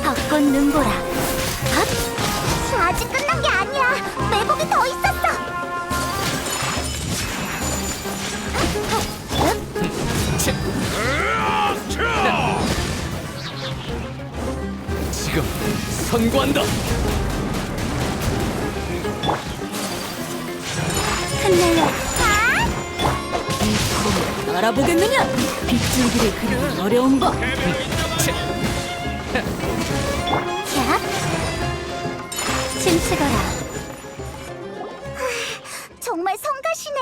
벚꽃 눈보라. 아직 끝난 게 아니야. 매복이 더 있었어. 지금 선고한다. 흩날려라. 알아보겠느냐? 빗줄기를 그리기 어려운 법. 야, 춤추거라. 정말 성가시네.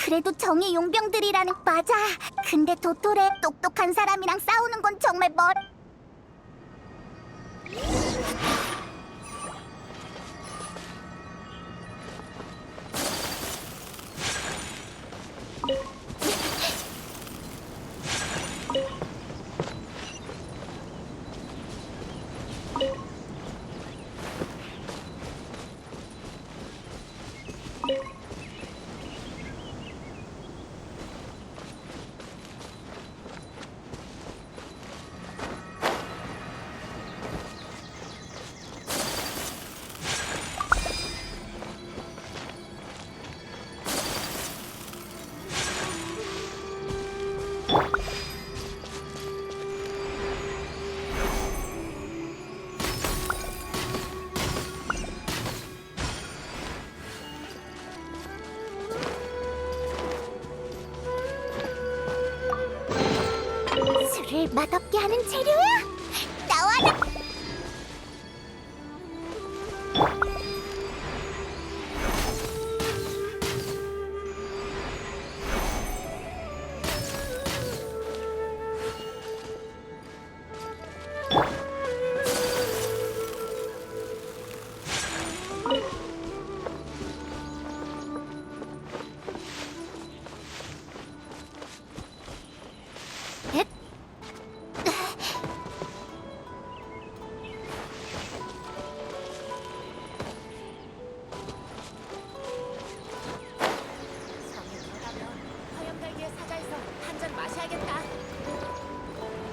그래도 정의 용병들이라는 맞아. 근데 도토레 똑똑한 사람이랑 싸우는 건 정말 술을 맛없게 하는 재료야. 나와라.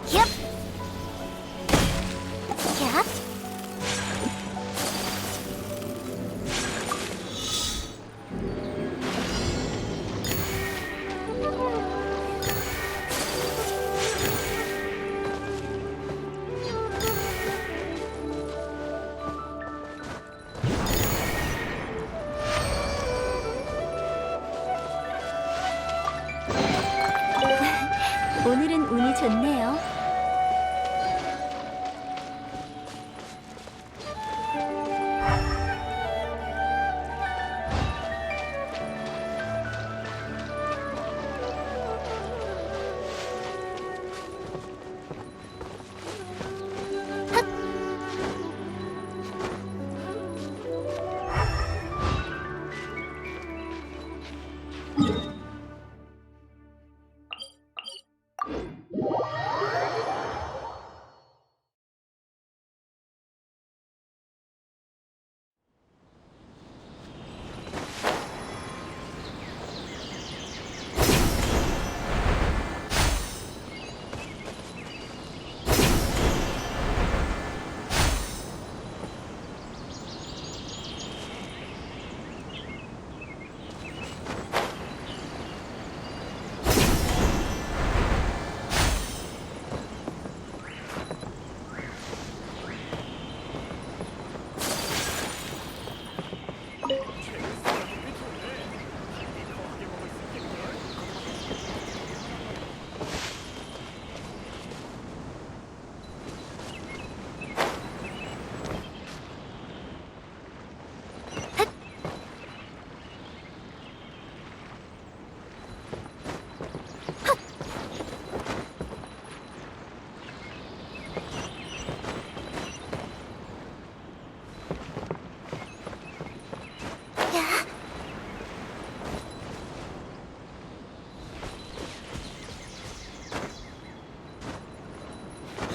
얍! 얍! 오늘은 운이 좋네요.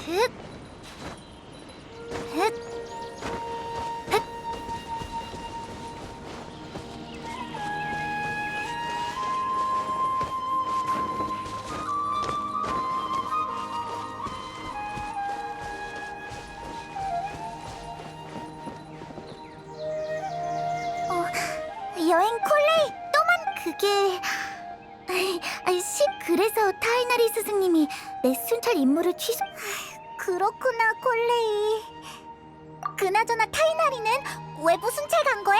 흑! 흑! 흑! 여행 콜레이 또만 그게 그래서 타이나리 스승님이 내 순찰 임무를 취소. 그렇구나 콜레이. 그나저나 타이나리는 외부 순찰 간 거야?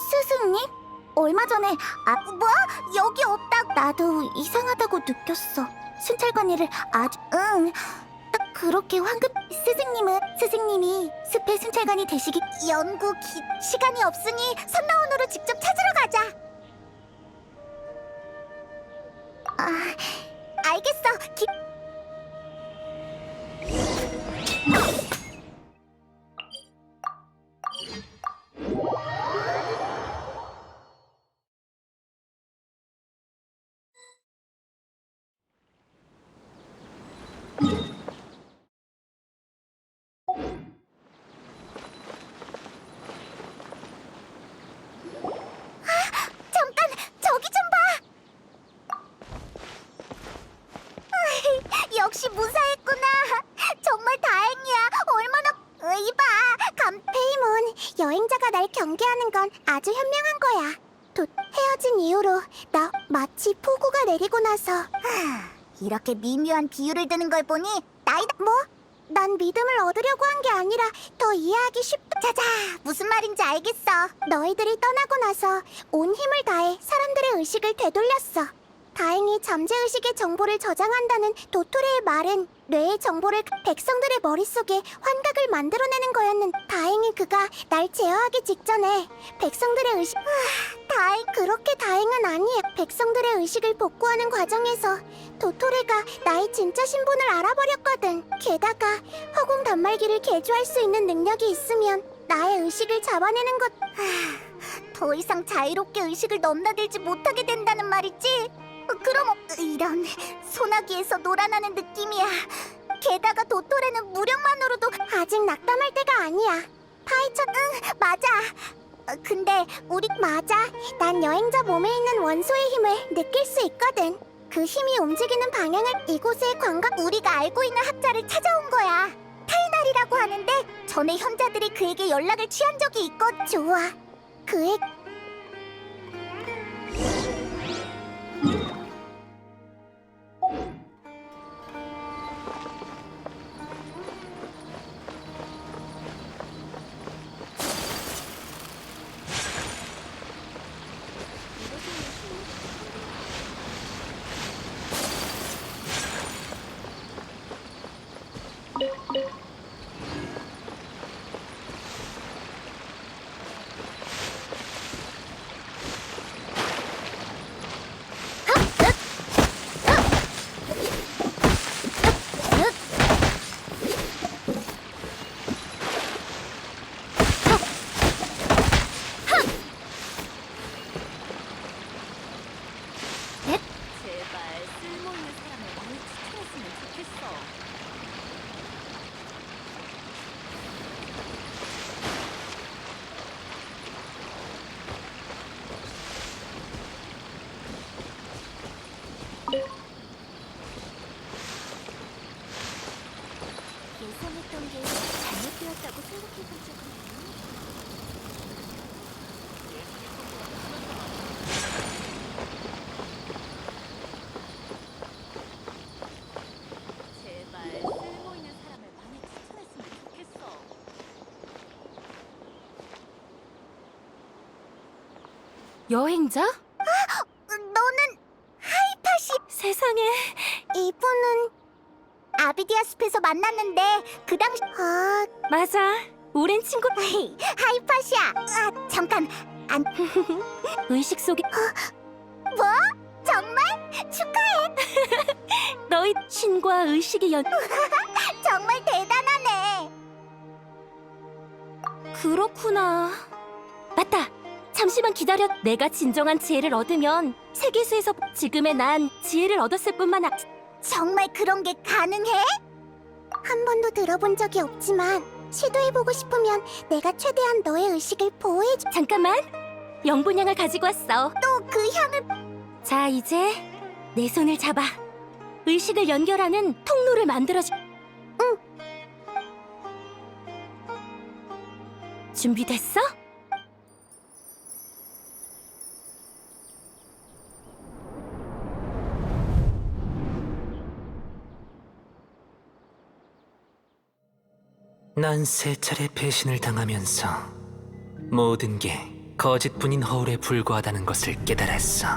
스승님? 얼마 전에 뭐? 여기 없다. 나도 이상하다고 느꼈어. 순찰관 일을 아주 딱 그렇게 스승님이 숲의 순찰관이 되시기 시간이 없으니 선나원으로 직접 찾으러 가자. 알겠어. 잠깐, 저기 좀 봐. 역시 무사했구나. 정말 다행이야. 얼마나 이봐. 페이몬, 여행자가 날 경계하는 건 아주 현명한 거야. 헤어진 이후로 나 마치 폭우가 내리고 나서 이렇게 미묘한 비유를 드는 걸 보니 난 믿음을 얻으려고 한 게 아니라 더 이해하기 자자, 무슨 말인지 알겠어. 너희들이 떠나고 나서 온 힘을 다해 사람들의 의식을 되돌렸어. 다행히 잠재의식의 정보를 저장한다는 도토레의 말은 뇌의 정보를 백성들의 머릿속에 환각을 만들어내는 거였는데 다행히 그가 날 제어하기 직전에 백성들의 의식... 그렇게 다행은 아니야. 백성들의 의식을 복구하는 과정에서 도토레가 나의 진짜 신분을 알아버렸거든. 게다가 허공 단말기를 개조할 수 있는 능력이 있으면 나의 의식을 잡아내는 것... 더 이상 자유롭게 의식을 넘나들지 못하게 된다는 말이지? 그럼 이런 소나기에서 놀아나는 느낌이야. 게다가 도토레는 무력만으로도 아직 낙담할 때가 아니야. 파이천, 맞아. 근데 우리 맞아. 난 여행자 몸에 있는 원소의 힘을 느낄 수 있거든. 그 힘이 움직이는 방향을 이곳의 관광 우리가 알고 있는 학자를 찾아온 거야. 타이날이라고 하는데 전에 현자들이 그에게 연락을 취한 적이 있거든. 좋아. 그의 예상했던 게 잘못되었다고 생각해본 적은 없니? 제발 쓸모 있는 사람을 많이 추천했으면 좋겠어. 여행자? 너는 하이파시. 세상에. 이분은 아비디아 숲에서 만났는데 그 당시 맞아. 오랜 친구. 하이파시야. 잠깐. 안 의식 속에 뭐? 정말? 축하해. 너희 신과 의식이 정말 대단하네. 그렇구나. 맞다. 잠시만 기다려. 내가 진정한 지혜를 얻으면 세계수에서 지금의 난 지혜를 얻었을 뿐만 아니라 정말 그런 게 가능해? 한 번도 들어본 적이 없지만 시도해보고 싶으면 내가 최대한 너의 의식을 보호해줘. 잠깐만. 영분향을 가지고 왔어. 또 그 향을 자, 이제 내 손을 잡아. 의식을 연결하는 통로를 만들어줘. 응. 준비됐어? 난 세 차례 배신을 당하면서 모든 게 거짓뿐인 허울에 불과하다는 것을 깨달았어.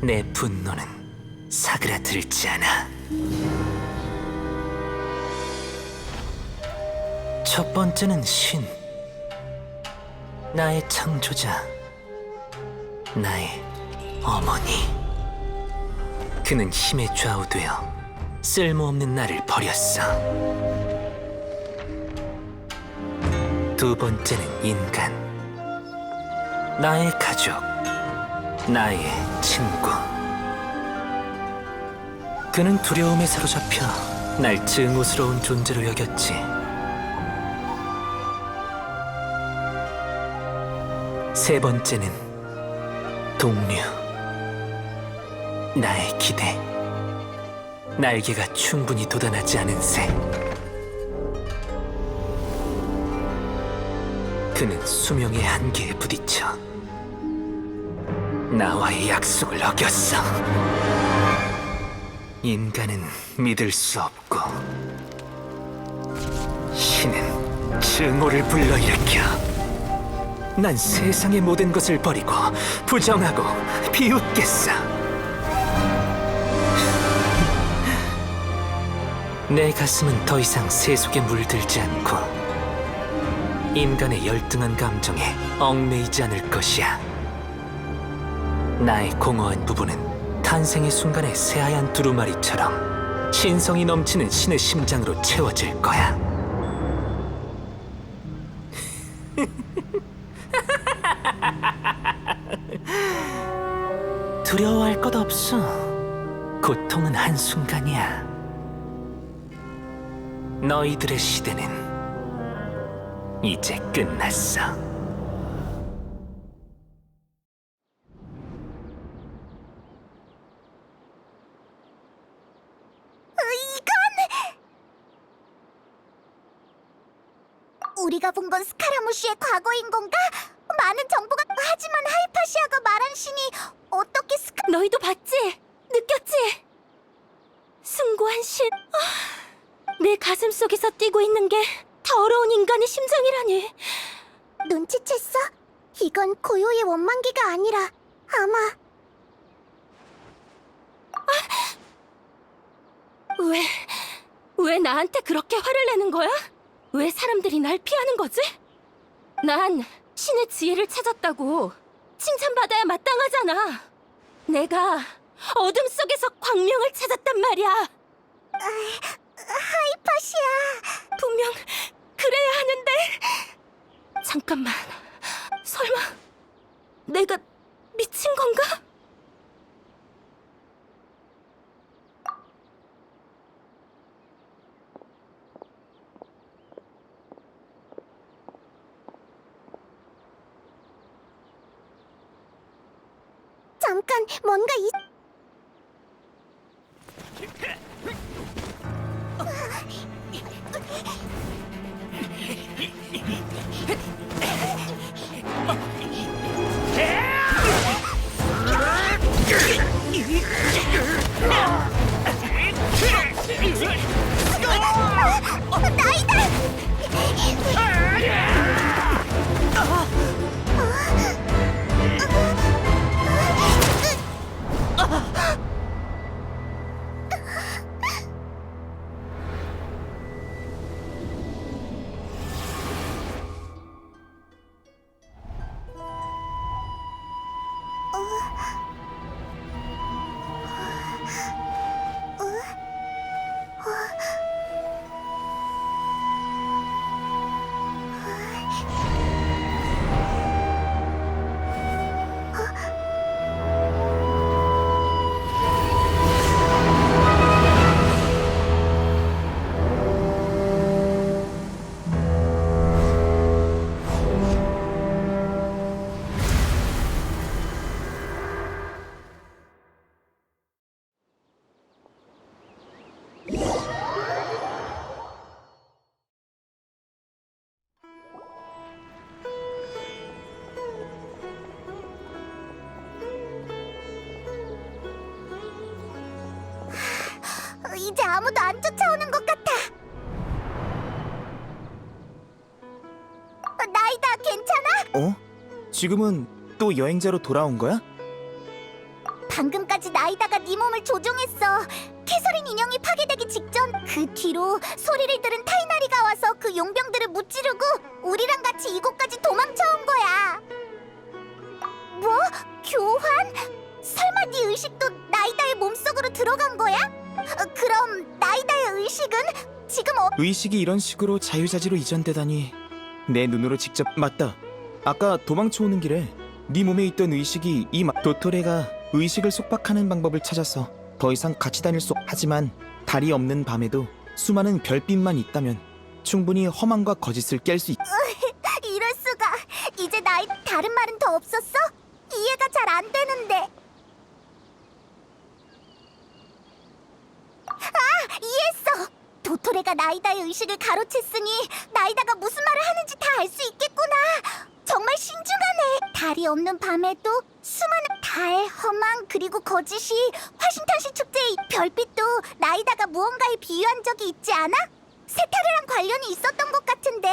내 분노는 사그라들지 않아. 첫 번째는 신, 나의 창조자, 나의 어머니. 그는 힘에 좌우되어 쓸모없는 나를 버렸어. 두 번째는 인간, 나의 가족, 나의 친구. 그는 두려움에 사로잡혀 날 증오스러운 존재로 여겼지. 세 번째는 동료, 나의 기대, 날개가 충분히 돋아나지 않은 새. 그는 수명의 한계에 부딪혀 나와의 약속을 어겼어. 인간은 믿을 수 없고 신은 증오를 불러일으켜 난 세상의 모든 것을 버리고 부정하고 비웃겠어. 내 가슴은 더 이상 세속에 물들지 않고 인간의 열등한 감정에 얽매이지 않을 것이야. 나의 공허한 부분은 탄생의 순간의 새하얀 두루마리처럼 신성이 넘치는 신의 심장으로 채워질 거야. 두려워할 것 없어. 고통은 한순간이야. 너희들의 시대는 이제 끝났어. 우리가 본 건 스카라무시의 과거인 건가? 많은 정보가 하지만 하이파시아가 말한 신이 어떻게 너희도 봤지? 느꼈지? 숭고한 신. 내 가슴 속에서 뛰고 있는 게 더러운 인간의 심장이라니. 눈치챘어? 이건 고요의 원망기가 아니라 아마 왜 나한테 그렇게 화를 내는 거야? 왜 사람들이 날 피하는 거지? 난 신의 지혜를 찾았다고 칭찬받아야 마땅하잖아. 내가 어둠 속에서 광명을 찾았단 말이야. 하이파시아. 분명 그래야 하는데. 잠깐만. 설마 내가 미친 건가? 잠깐 뭔가 이제 아무도 안 쫓아오는 것 같아. 나이다, 괜찮아? 지금은 또 여행자로 돌아온 거야? 방금까지 나이다가 네 몸을 조종했어. 캐서린 인형이 파괴되기 직전 그 뒤로 소리를 들은 타이나리가 와서 그 용병들을 무찌르고 우리랑 같이 이곳까지 도망쳐온 거야. 뭐? 교환? 설마 네 의식도 나이다의 몸속으로 들어간 거야? 그럼 나이다의 의식은 지금 의식이 이런 식으로 자유자재로 이전되다니. 내 눈으로 직접. 맞다. 아까 도망쳐오는 길에 네 몸에 있던 의식이 도토레가 의식을 속박하는 방법을 찾아서 더 이상 같이 다닐 수. 하지만 달이 없는 밤에도 수많은 별빛만 있다면 충분히 허망과 거짓을 깰 수 있. 이럴 수가. 이제 나이 다른 말은 더 없었어? 이해가 잘 안 되는데. 이해했어. 도토레가 나이다의 의식을 가로챘으니 나이다가 무슨 말을 하는지 다 알 수 있겠구나. 정말 신중하네. 달이 없는 밤에도 수많은 달, 허망, 그리고 거짓이 화신탄시 축제의 별빛도 나이다가 무언가에 비유한 적이 있지 않아? 세타르랑 관련이 있었던 것 같은데.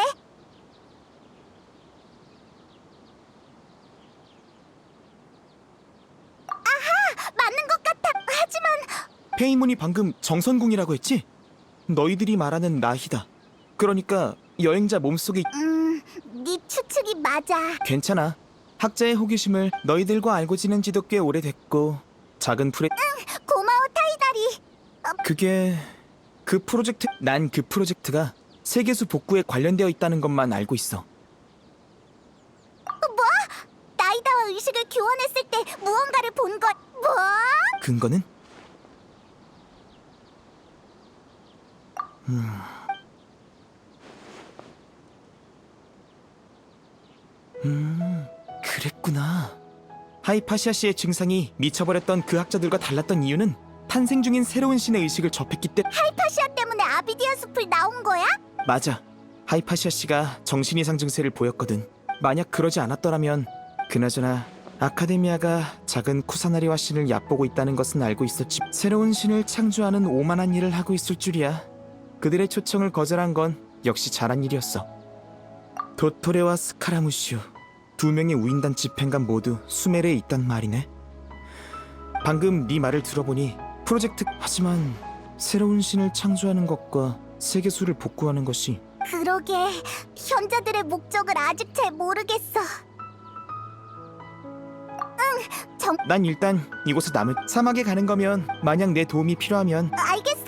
맞는 것 같아. 하지만 페이몬이 방금 정선궁이라고 했지? 너희들이 말하는 나희다. 그러니까 여행자 몸속에 네 추측이 맞아. 괜찮아. 학자의 호기심을 너희들과 알고 지낸 지도 꽤 오래됐고 작은 고마워 타이다리. 그게 난 그 프로젝트가 세계수 복구에 관련되어 있다는 것만 알고 있어. 뭐? 나이다와 의식을 교환했을 때 무언가를 본 것. 뭐? 근거는? 그랬구나. 하이파시아 씨의 증상이 미쳐버렸던 그 학자들과 달랐던 이유는 탄생 중인 새로운 신의 의식을 접했기 때문에. 하이파시아 때문에 아비디아 숲을 나온 거야? 맞아. 하이파시아 씨가 정신 이상 증세를 보였거든. 만약 그러지 않았더라면 그나저나 아카데미아가 작은 쿠사나리와 신을 얕보고 있다는 것은 알고 있었지. 새로운 신을 창조하는 오만한 일을 하고 있을 줄이야. 그들의 초청을 거절한 건 역시 잘한 일이었어. 도토레와 스카라무슈 두 명의 우인단 집행관 모두 수메르에 있단 말이네. 방금 네 말을 들어보니 하지만 새로운 신을 창조하는 것과 세계수를 복구하는 것이 그러게 현자들의 목적을 아직 잘 모르겠어. 난 일단 이곳에 남을 사막에 가는 거면 만약 내 도움이 필요하면 알겠어.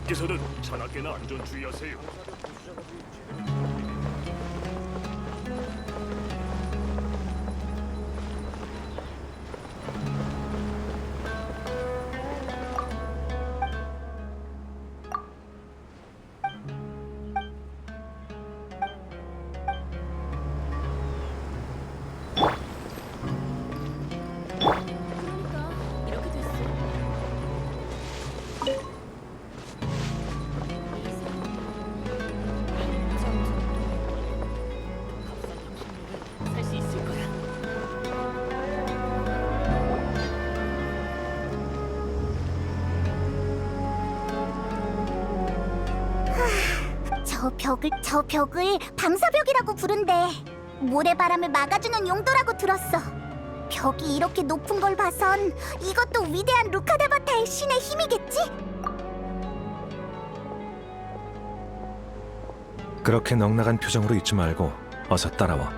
밖에서는 차나게나 안전 주의하세요. 살 수 있을 거야. 저 벽을 방사벽이라고 부른대. 모래바람을 막아주는 용도라고 들었어. 벽이 이렇게 높은 걸 봐선 이것도 위대한 루카다바타의 신의 힘이겠지? 그렇게 넉나간 표정으로 있지 말고 어서 따라와.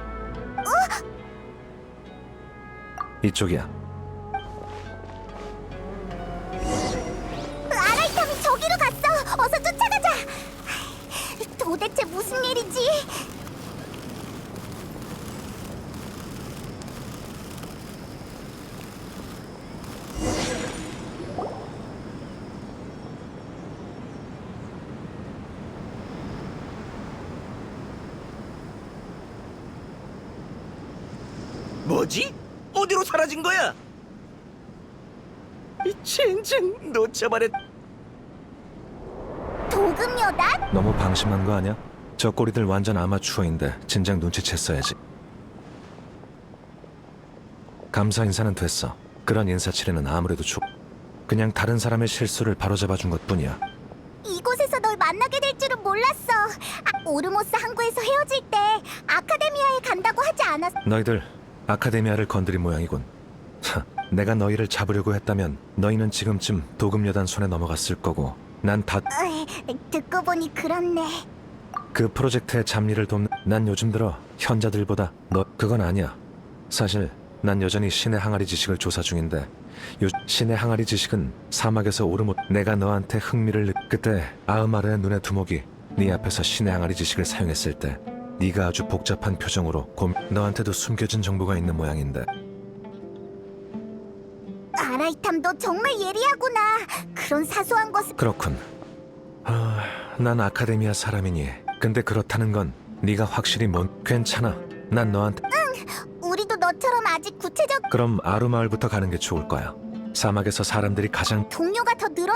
이쪽이야. 아라이탐이 저기로 갔어. 어서 쫓아가자. 도대체 무슨 일이지? 뭐지? 어디로 사라진 거야? 젠장 놓쳐버렸. 도금여단? 너무 방심한 거 아니야? 저 꼬리들 완전 아마추어인데 진작 눈치챘어야지. 감사 인사는 됐어. 그런 인사치레는 아무래도 그냥 다른 사람의 실수를 바로잡아준 것뿐이야. 이곳에서 널 만나게 될 줄은 몰랐어. 오르모스 항구에서 헤어질 때 아카데미아에 간다고 하지 않았어? 너희들 아카데미아를 건드린 모양이군. 내가 너희를 잡으려고 했다면 너희는 지금쯤 도금여단 손에 넘어갔을 거고 난 다 듣고 보니 그렇네. 그 프로젝트의 잡일을 돕는 난 요즘 들어 현자들보다 너 그건 아니야. 사실 난 여전히 신의 항아리 지식을 조사 중인데 신의 항아리 지식은 사막에서 오르못 내가 너한테 흥미를 그때 아흐마르의 눈의 두목이 네 앞에서 신의 항아리 지식을 사용했을 때 네가 아주 복잡한 표정으로 너한테도 숨겨진 정보가 있는 모양인데 아라이탐 너 정말 예리하구나. 그런 사소한 것을 그렇군. 난 아카데미아 사람이니 근데 그렇다는 건 네가 확실히 괜찮아. 난 너한테 우리도 너처럼 아직 구체적 그럼 아루마을부터 가는 게 좋을 거야. 사막에서 사람들이 가장 동료가 더 늘어.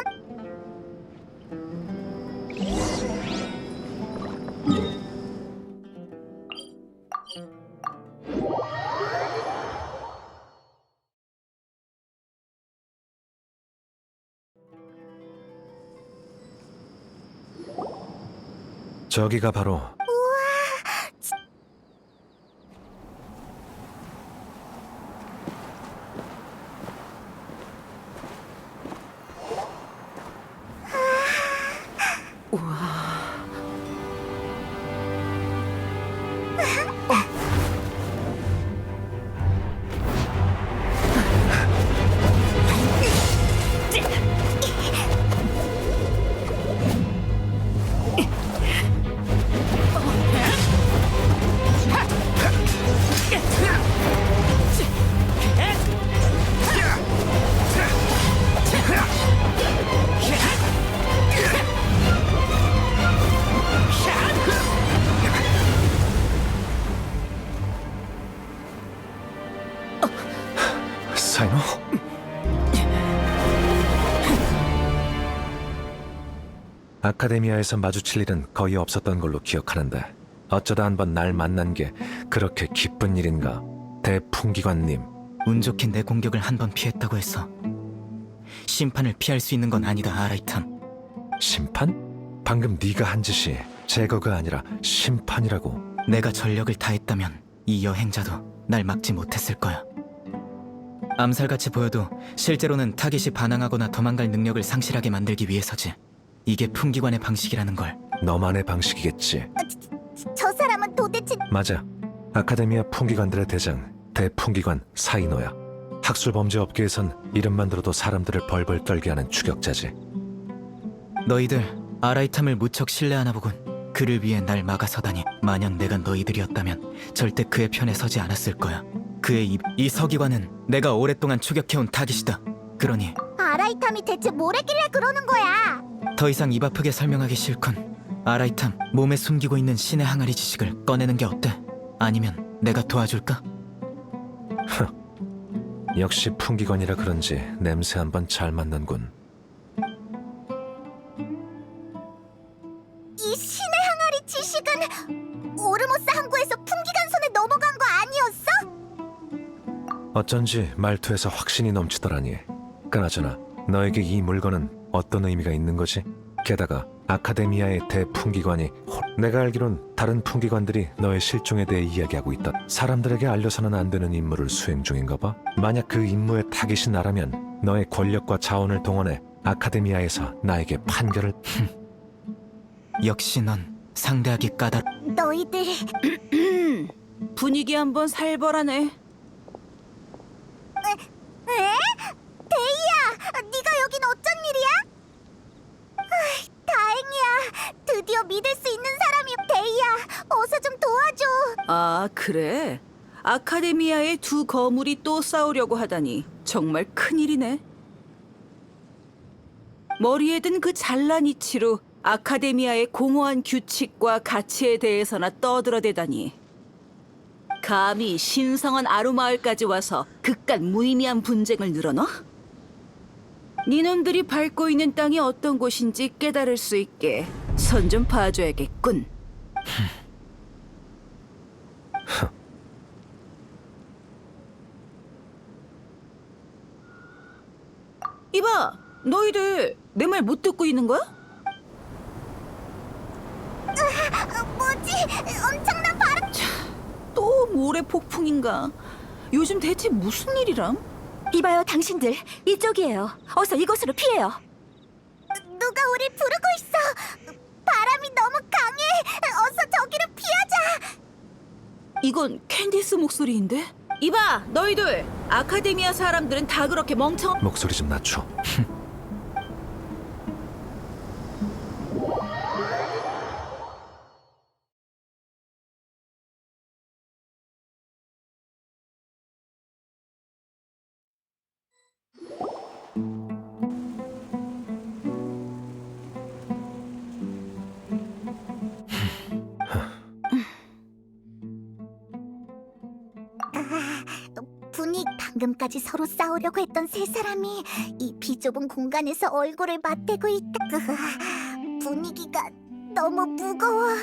저기가 바로 사이노? 아카데미아에서 마주칠 일은 거의 없었던 걸로 기억하는데 어쩌다 한번 날 만난 게 그렇게 기쁜 일인가? 대풍기관님. 운 좋게 내 공격을 한 번 피했다고 해서 심판을 피할 수 있는 건 아니다, 아라이탐. 심판? 방금 네가 한 짓이 제거가 아니라 심판이라고. 내가 전력을 다했다면 이 여행자도 날 막지 못했을 거야. 암살같이 보여도 실제로는 타깃이 반항하거나 도망갈 능력을 상실하게 만들기 위해서지. 이게 풍기관의 방식이라는 걸. 너만의 방식이겠지. 저 사람은 도대체 맞아. 아카데미아 풍기관들의 대장 대풍기관 사이노야. 학술범죄 업계에선 이름만 들어도 사람들을 벌벌 떨게 하는 추격자지. 너희들 아라이탐을 무척 신뢰하나 보군. 그를 위해 날 막아서다니. 만약 내가 너희들이었다면 절대 그의 편에 서지 않았을 거야. 그의 이 서기관은 내가 오랫동안 추격해온 타깃이다. 그러니 아라이탐이 대체 뭘 했길래 그러는 거야? 더 이상 입 아프게 설명하기 싫군. 아라이탐, 몸에 숨기고 있는 신의 항아리 지식을 꺼내는 게 어때? 아니면 내가 도와줄까? 역시 풍기관이라 그런지 냄새 한번 잘 맡는군. 어쩐지 말투에서 확신이 넘치더라니. 그나저나 너에게 이 물건은 어떤 의미가 있는 거지? 게다가 아카데미아의 대풍기관이 내가 알기론 다른 풍기관들이 너의 실종에 대해 이야기하고 있다. 사람들에게 알려서는 안 되는 임무를 수행 중인가 봐. 만약 그 임무의 타깃이 나라면 너의 권력과 자원을 동원해 아카데미아에서 나에게 판결을... 역시 넌 상대하기 까다로... 너희들 분위기 한번 살벌하네. 에? 데이야, 네가 여긴 어쩐 일이야? 다행이야. 드디어 믿을 수 있는 사람이. 데이야, 어서 좀 도와줘. 아, 그래? 아카데미아의 두 거물이 또 싸우려고 하다니 정말 큰일이네. 머리에 든 그 잘난 이치로 아카데미아의 공허한 규칙과 가치에 대해서나 떠들어대다니. 감히 신성한 아루마을까지 와서 그깟 무의미한 분쟁을 늘어놔? 니놈들이 밟고 있는 땅이 어떤 곳인지 깨달을 수 있게 선 좀 봐줘야겠군. 이봐, 너희들 내 말 못 듣고 있는 거야? 뭐지? 엄청난 바람. 또 모래 폭풍인가? 요즘 대체 무슨 일이람? 이봐요, 당신들. 이쪽이에요. 어서 이곳으로 피해요. 누가 우리 부르고 있어. 바람이 너무 강해. 어서 저기로 피하자. 이건 캔디스 목소리인데? 이봐, 너희들! 아카데미아 사람들은 다 그렇게 목소리 좀 낮춰. 방금까지 서로 싸우려고 했던 세 사람이 이 비좁은 공간에서 얼굴을 맞대고 있다. 분위기가 너무 무거워.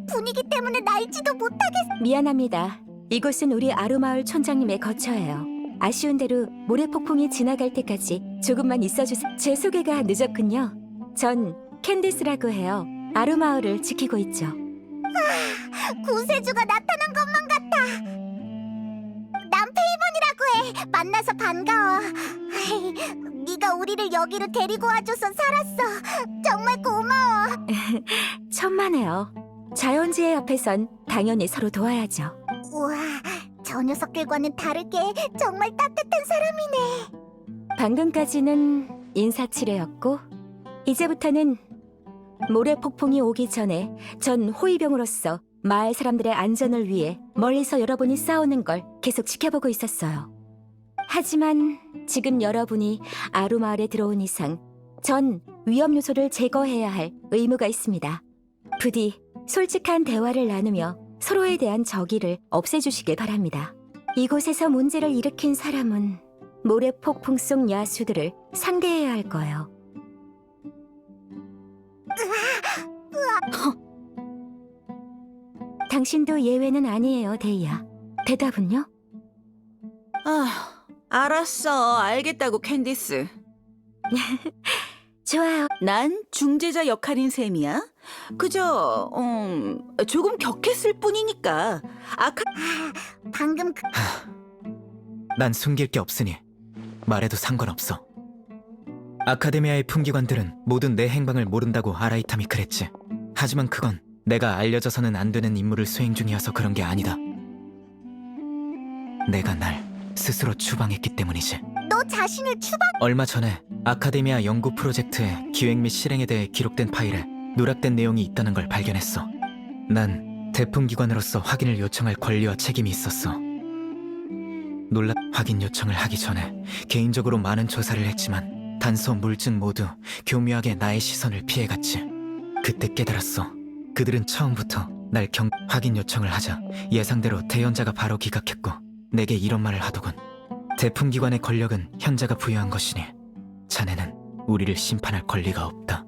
분위기 때문에 날지도 못하겠어. 미안합니다. 이곳은 우리 아루마을 촌장님의 거처예요. 아쉬운 대로 모래폭풍이 지나갈 때까지 조금만 있어주세요. 제 소개가 늦었군요. 전 캔디스라고 해요. 아루마을을 지키고 있죠. 구세주가 나타난 것만 같아. 난 페이몬이라고 해. 만나서 반가워. 네가 우리를 여기로 데리고 와줘서 살았어. 정말 고마워. 천만에요. 자연재해 옆에선 당연히 서로 도와야죠. 우와, 저 녀석들과는 다르게 정말 따뜻한 사람이네. 방금까지는 인사치레였고 이제부터는 모래폭풍이 오기 전에 전 호위병으로서 마을 사람들의 안전을 위해 멀리서 여러분이 싸우는 걸 계속 지켜보고 있었어요. 하지만 지금 여러분이 아루마을에 들어온 이상 전 위험 요소를 제거해야 할 의무가 있습니다. 부디 솔직한 대화를 나누며 서로에 대한 적의를 없애주시길 바랍니다. 이곳에서 문제를 일으킨 사람은 모래폭풍 속 야수들을 상대해야 할 거예요. 당신도 예외는 아니에요, 데이야. 대답은요? 아, 알았어. 알겠다고, 캔디스. 좋아요. 난 중재자 역할인 셈이야. 그저 조금 격했을 뿐이니까. 방금 난 숨길 게 없으니 말해도 상관없어. 아카데미아의 풍기관들은 모두 내 행방을 모른다고 아라이탐이 그랬지. 하지만 그건 내가 알려져서는 안 되는 임무를 수행 중이어서 그런 게 아니다. 내가 날 스스로 추방했기 때문이지. 너 자신을 추방? 얼마 전에 아카데미아 연구 프로젝트의 기획 및 실행에 대해 기록된 파일에 누락된 내용이 있다는 걸 발견했어. 난 대풍기관으로서 확인을 요청할 권리와 책임이 있었어. 확인 요청을 하기 전에 개인적으로 많은 조사를 했지만 단서, 물증 모두 교묘하게 나의 시선을 피해갔지. 그때 깨달았어. 그들은 처음부터 날 확인 요청을 하자 예상대로 대연자가 바로 기각했고 내게 이런 말을 하더군. 대풍기관의 권력은 현자가 부여한 것이니 자네는 우리를 심판할 권리가 없다.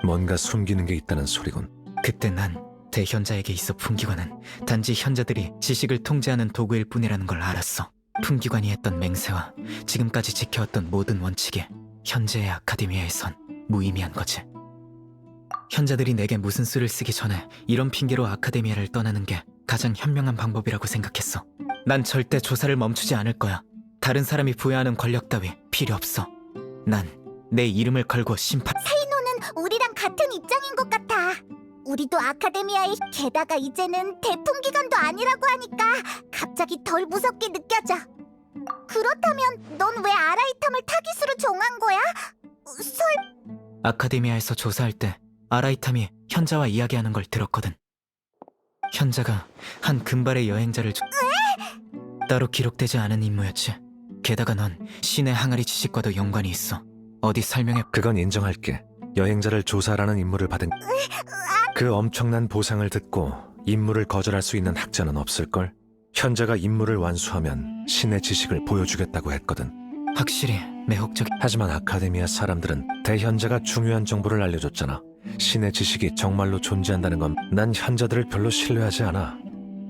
뭔가 숨기는 게 있다는 소리군. 그때 난 대현자에게 있어 풍기관은 단지 현자들이 지식을 통제하는 도구일 뿐이라는 걸 알았어. 풍기관이 했던 맹세와 지금까지 지켜왔던 모든 원칙이 현재의 아카데미아에선 무의미한 거지. 현자들이 내게 무슨 수를 쓰기 전에 이런 핑계로 아카데미아를 떠나는 게 가장 현명한 방법이라고 생각했어. 난 절대 조사를 멈추지 않을 거야. 다른 사람이 부여하는 권력 따위 필요 없어. 난 내 이름을 걸고 심판. 세이노는 우리랑 같은 입장인 것 같아. 우리도 아카데미아에 게다가 이제는 대풍기관도 아니라고 하니까 갑자기 덜 무섭게 느껴져. 그렇다면 넌 왜 아라이탐을 타깃으로 정한 거야? 아카데미아에서 조사할 때 아라이탐이 현자와 이야기하는 걸 들었거든. 현자가 한 금발의 여행자를 따로 기록되지 않은 임무였지. 게다가 넌 신의 항아리 지식과도 연관이 있어. 어디 설명해. 그건 인정할게. 여행자를 조사하라는 임무를 받은 그 엄청난 보상을 듣고 임무를 거절할 수 있는 학자는 없을걸? 현자가 임무를 완수하면 신의 지식을 보여주겠다고 했거든. 확실히 매혹적이. 하지만 아카데미아 사람들은 대현자가 중요한 정보를 알려줬잖아. 신의 지식이 정말로 존재한다는 건 난 현자들을 별로 신뢰하지 않아.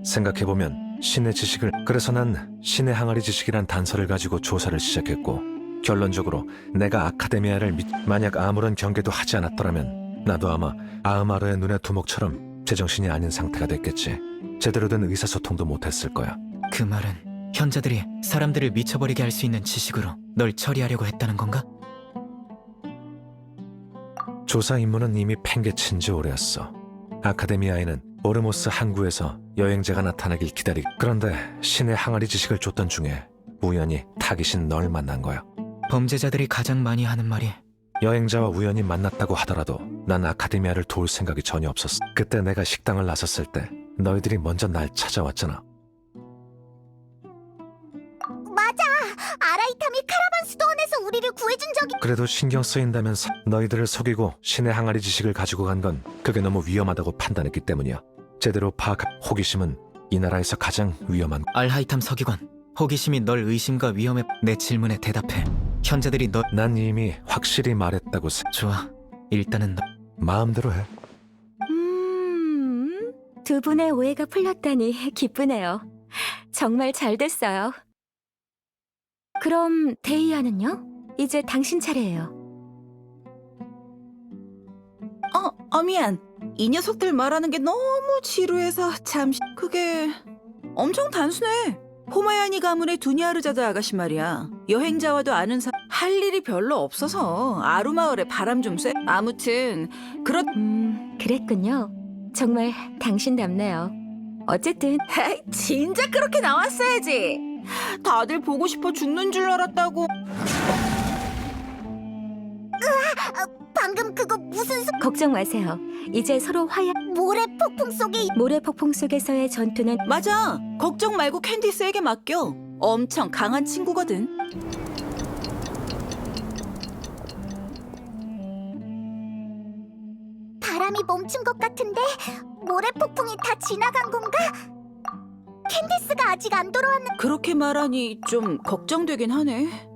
생각해보면 신의 지식을, 그래서 난 신의 항아리 지식이란 단서를 가지고 조사를 시작했고, 결론적으로 내가 아카데미아를 만약 아무런 경계도 하지 않았더라면 나도 아마 아흐마르의 눈의 두목처럼 제정신이 아닌 상태가 됐겠지. 제대로 된 의사소통도 못했을 거야. 그 말은 현자들이 사람들을 미쳐버리게 할 수 있는 지식으로 널 처리하려고 했다는 건가? 조사 임무는 이미 팽개친 지 오래였어. 아카데미아에는 오르모스 항구에서 여행자가 나타나길 그런데 신의 항아리 지식을 줬던 중에 우연히 타깃인 널 만난 거야. 범죄자들이 가장 많이 하는 말이 여행자와 우연히 만났다고 하더라도 난 아카데미아를 도울 생각이 전혀 없었어. 그때 내가 식당을 나섰을 때 너희들이 먼저 날 찾아왔잖아. 맞아! 아라이탐이 카라반 수도원에서 우리를 구해준 적이... 그래도 신경 쓰인다면서 너희들을 속이고 신의 항아리 지식을 가지고 간 건 그게 너무 위험하다고 판단했기 때문이야. 제대로 호기심은 이 나라에서 가장 위험한... 알하이탐 서기관, 호기심이 널 의심과 위험에... 내 질문에 대답해. 현자들이 너... 난 이미 확실히 말했다고. 좋아. 일단은 너... 마음대로 해. 두 분의 오해가 풀렸다니 기쁘네요. 정말 잘 됐어요. 그럼 데이아는요? 이제 당신 차례예요. 미안. 이 녀석들 말하는 게 너무 지루해서 잠시... 그게... 엄청 단순해. 포마야니 가문의 두니아르자드 아가씨 말이야. 여행자와도 아는 할 일이 별로 없어서 아루마을에 바람 좀 쐬. 아무튼 그랬군요. 정말 당신답네요. 어쨌든 진짜 그렇게 나왔어야지. 다들 보고 싶어 죽는 줄 알았다고. 방금 그거 무슨 걱정 마세요. 이제 서로 모래 폭풍 속에... 모래 폭풍 속에서의 전투는 맞아. 걱정 말고 캔디스에게 맡겨. 엄청 강한 친구거든. 바람이 멈춘 것 같은데 모래 폭풍이 다 지나간 건가? 캔디스가 아직 안 돌아왔는... 그렇게 말하니 좀 걱정되긴 하네.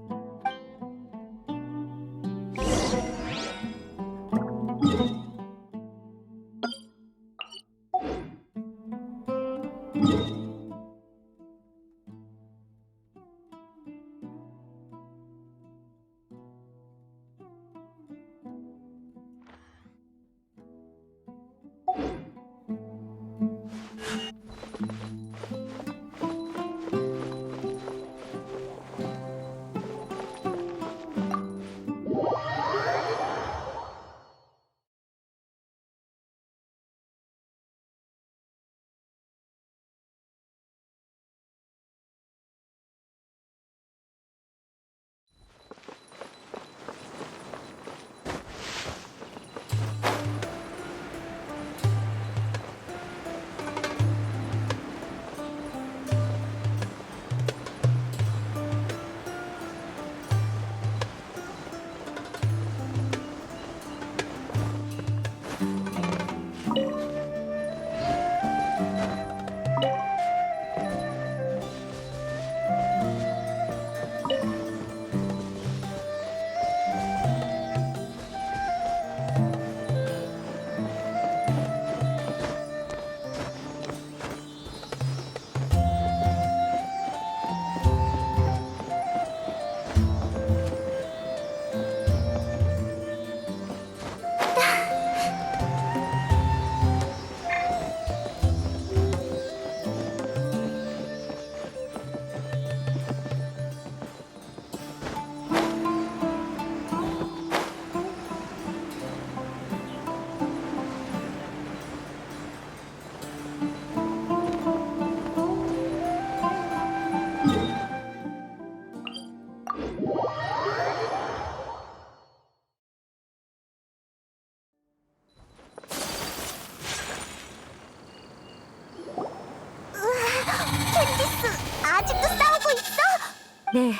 네,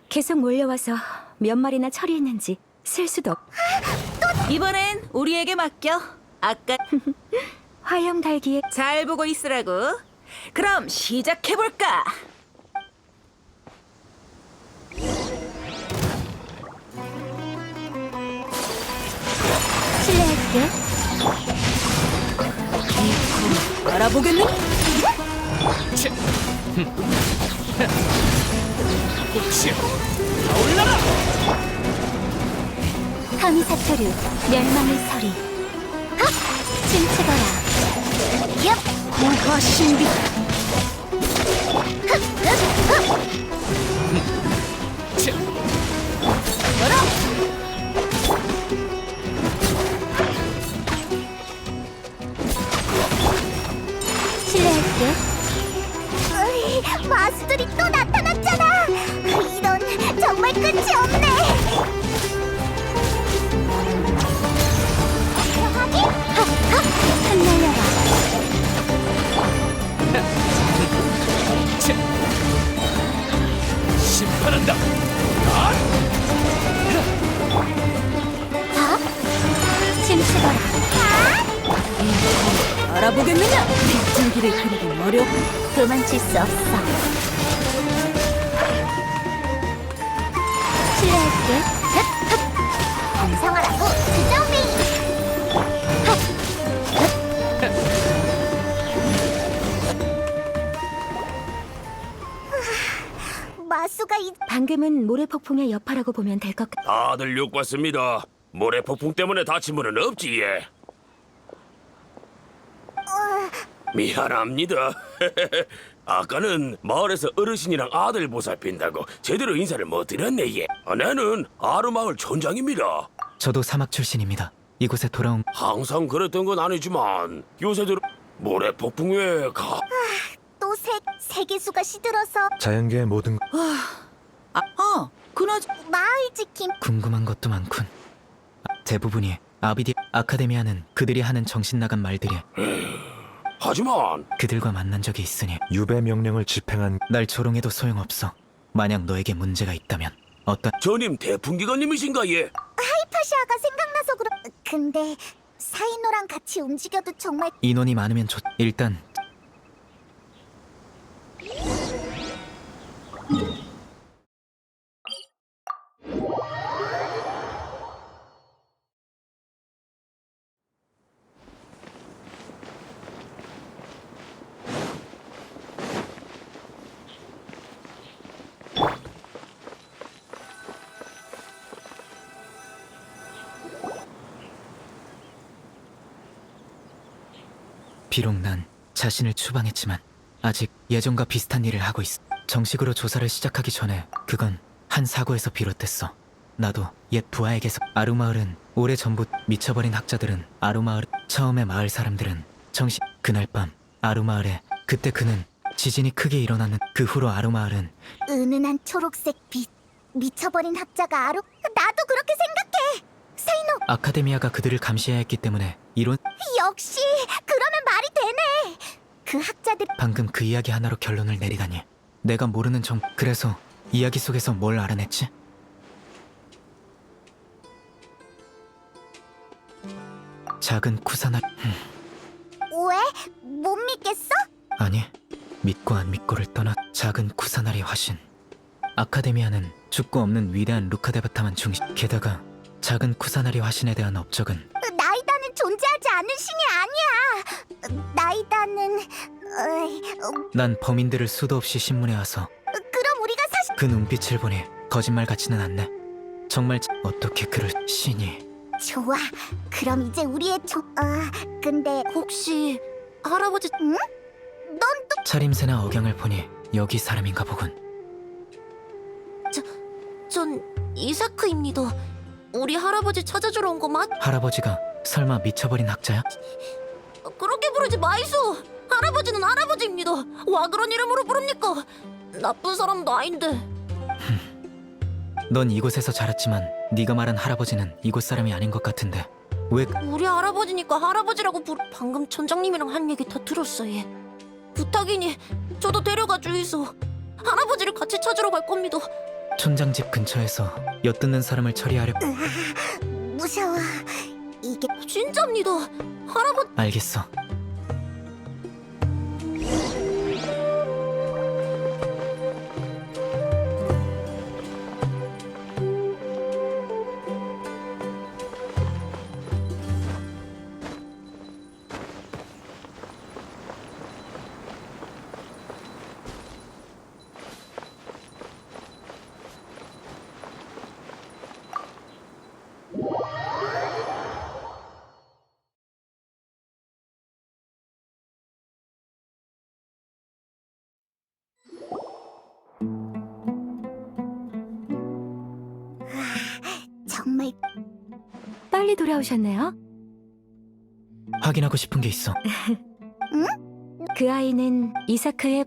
계속 몰려와서 몇 마리나 처리했는지 셀 수도 없. 이번엔 우리에게 맡겨. 아까 화염 달기에 잘 보고 있으라고. 그럼 시작해볼까? 실례할게. 알아보겠니? 하미사토류 멸망의 서리. 헉! 춤추거라. 얍! 고화 신비. 실례할게. 으이, 마수들이 또 나타났잖아. 이런 정말 끝이 없네. 들어가기? 흩날려라. 심판한다. 밥? 춤추거라. 알아보겠느냐? 빗줄기를 그리긴 어렵. 도망칠 수 없어. 실례할게. 감상하라고 주정비. 마수가 이 방금은 모래폭풍의 여파라고 보면 될 것 같. 다들 욕 봤습니다. 모래 폭풍 때문에 다친 분은 없지 예. 미안합니다. 아까는 마을에서 어르신이랑 아들 보살핀다고 제대로 인사를 못 드렸네 예. 나는 아루마을 촌장입니다. 저도 사막 출신입니다. 이곳에 돌아온 항상 그랬던 건 아니지만 요새 들어 모래 폭풍 외에 또 세계수가 시들어서 자연계의 모든 마을 지킴. 궁금한 것도 많군. 대부분이 아비디 아카데미아는 그들이 하는 정신 나간 말들이. 하지만 그들과 만난 적이 있으니 유배 명령을 집행한 날 조롱해도 소용없어. 만약 너에게 문제가 있다면 어떤 전임 대풍기관님이신가 예. 하이파시아가 생각나서 그렇. 근데 사이노랑 같이 움직여도 정말 인원이 많으면 좋. 일단 비록 난 자신을 추방했지만 아직 예전과 비슷한 일을 하고 있어. 정식으로 조사를 시작하기 전에 그건 한 사고에서 비롯됐어. 나도 옛 부하에게서 아루마을은 오래전부터 미쳐버린 학자들은 아루마을 처음에 마을 사람들은 정식 그날 밤 아루마을에 그때 그는 지진이 크게 일어나는 그 후로 아루마을은 은은한 초록색 빛. 미쳐버린 학자가 나도 그렇게 생각해. 사이노 아카데미아가 그들을 감시해야 했기 때문에 이론 역시 그러면 말이 되네. 그 학자들 방금 그 이야기 하나로 결론을 내리다니. 내가 모르는 그래서 이야기 속에서 뭘 알아냈지? 작은 쿠사나 왜? 못 믿겠어? 아니, 믿고 안 믿고를 떠나 작은 쿠사나리 화신. 아카데미아는 죽고 없는 위대한 루카데바타만 중심. 게다가 작은 쿠사나리 화신에 대한 업적은 나이다는 존재하지 않는 신이 아니야. 나이다는 난 범인들을 수도 없이 신문에 와서 그럼 우리가 사실 그 눈빛을 보니 거짓말 같지는 않네. 정말 어떻게 그럴 신이. 좋아. 그럼 이제 우리의 근데 혹시 할아버지 응? 넌 또 차림새나 억양을 보니 여기 사람인가 보군. 전 이사크입니다. 우리 할아버지 찾아주러 온 거 맞? 할아버지가 설마 미쳐버린 학자야? 그렇게 부르지 마이소. 할아버지는 할아버지입니다. 와 그런 이름으로 부릅니까? 나쁜 사람도 아닌데. 넌 이곳에서 자랐지만 네가 말한 할아버지는 이곳 사람이 아닌 것 같은데 왜 우리 할아버지니까 할아버지라고 방금 촌장님이랑 한 얘기 다 들었어 얘. 부탁이니 저도 데려가 주이소. 할아버지를 같이 찾으러 갈 겁니다. 촌장 집 근처에서 엿듣는 사람을 처리하려. 무서워. 이게 진짜입니다. 할아버지. 알겠어. 정말 빨리 돌아오셨네요. 확인하고 싶은 게 있어. 그 아이는 이사크의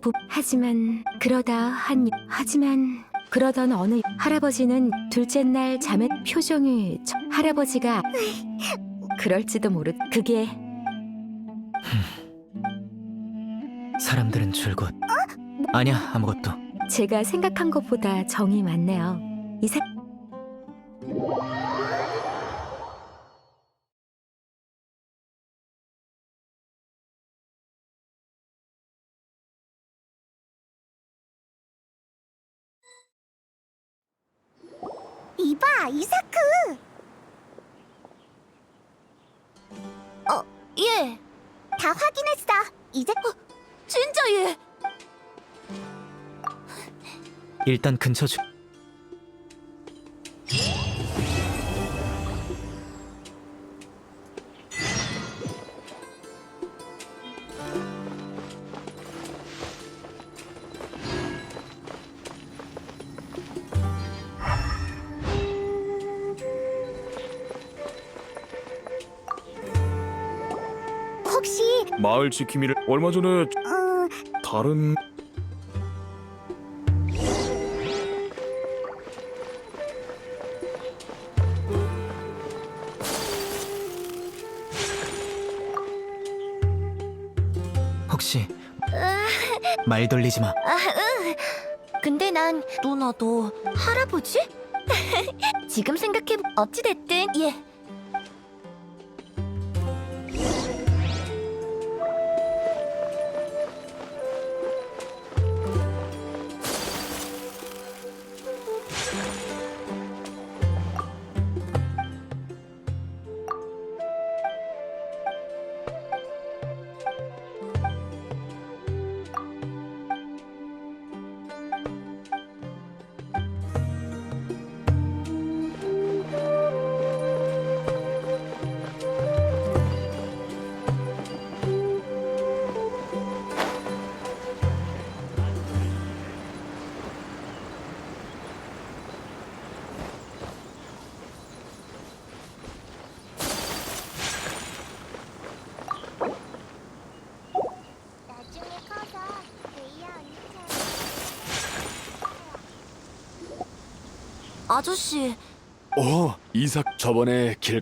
하지만 그러던 어느 할아버지는 둘째 날 자매 표정이 할아버지가 그럴지도 그게 사람들은 줄곧. 아니야, 아무것도. 제가 생각한 것보다 정이 많네요. 이봐, 이사크. 예. 다 확인했어. 이제 진짜 예. 일단 근처 주. 혹시 마을 지킴이를 얼마 전에 다른 혹시 말 돌리지 마. 근데 난 누나 너 할아버지? 지금 생각해 어찌됐든 예. 아저씨, 이삭 저번에 길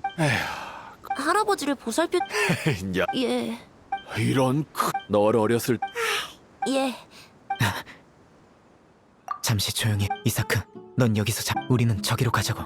할아버지를 보살펴. 야, 예, 이런 널 어렸을 예. 잠시 조용히. 이사크, 넌 여기서 자. 우리는 저기로 가자고.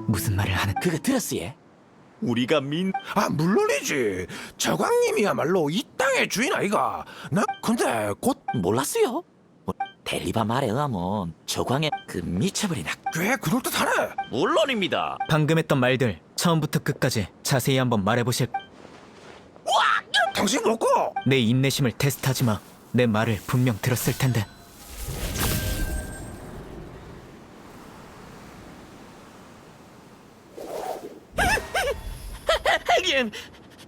무슨 말을 하는? 그거 들었어 얘? 우리가 물론이지. 저광님이야말로 이 땅의 주인 아이가. 나 근데 곧 몰랐어요. 델리바 말에 의하면 저광의 그 미쳐버린 꽤 그럴듯하네. 물론입니다. 방금 했던 말들 처음부터 끝까지 자세히 한번 말해보실. 당신 먹고. 내 인내심을 테스트하지 마. 내 말을 분명 들었을 텐데. 하긴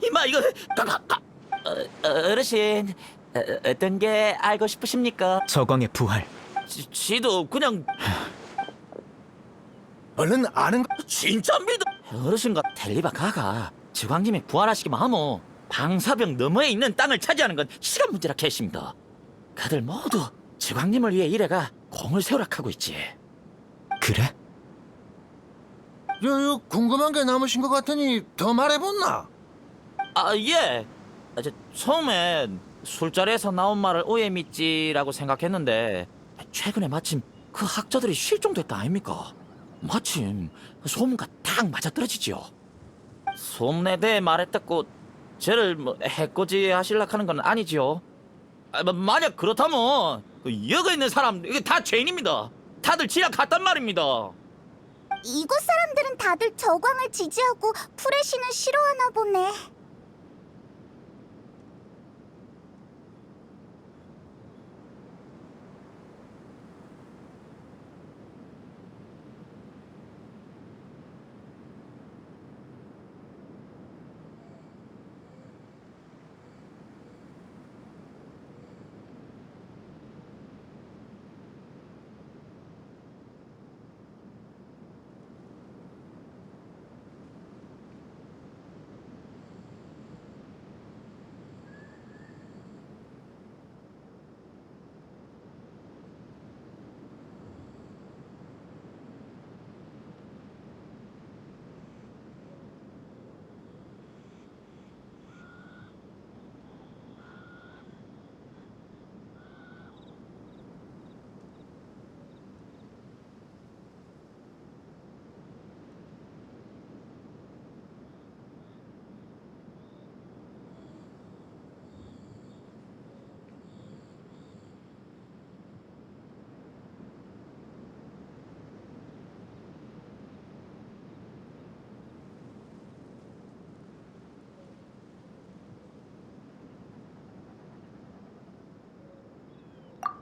이마 이거 어르신 어떤 게 알고 싶으십니까? 저광의 부활. 지도 그냥 얼른 아는 거 진짜 믿어. 어르신과 텔리바 가가 저광님이 부활하시기만 하면 방사벽 너머에 있는 땅을 차지하는 건 시간 문제라 캐십니다. 그들 모두 저광님을 위해 이래가 공을 세우라 하고 있지. 그래? 궁금한 게 남으신 것 같으니 더 말해본나? 예. 처음엔 술자리에서 나온 말을 오해 믿지라고 생각했는데 최근에 마침 그 학자들이 실종됐다 아닙니까? 마침 소문과 딱 맞아떨어지지요. 소문에 대해 말했다고 쟤를 해코지 하실라 하는 건 아니지요. 만약 그렇다면 여기 있는 사람 이게 다 죄인입니다. 다들 지하 갔단 말입니다. 이곳 사람들은 다들 저광을 지지하고 프레시는 싫어하나 보네.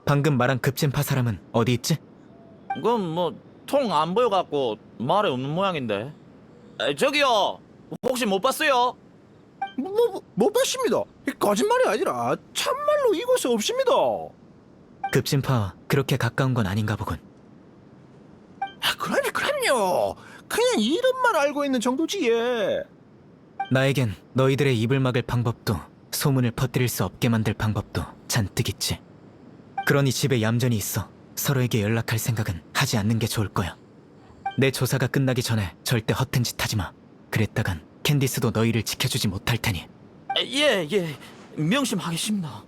방금 말한 급진파 사람은 어디 있지? 그건 통 안 보여갖고 말에 없는 모양인데. 저기요, 혹시 못 봤어요? 못 봤습니다. 거짓말이 아니라 참말로 이곳에 없습니다. 급진파와 그렇게 가까운 건 아닌가 보군. 그럼요. 그냥 이름만 알고 있는 정도지 예. 나에겐 너희들의 입을 막을 방법도 소문을 퍼뜨릴 수 없게 만들 방법도 잔뜩 있지. 그러니 집에 얌전히 있어. 서로에게 연락할 생각은 하지 않는 게 좋을 거야. 내 조사가 끝나기 전에 절대 허튼 짓 하지 마. 그랬다간 캔디스도 너희를 지켜주지 못할 테니. 예, 명심하겠습니다.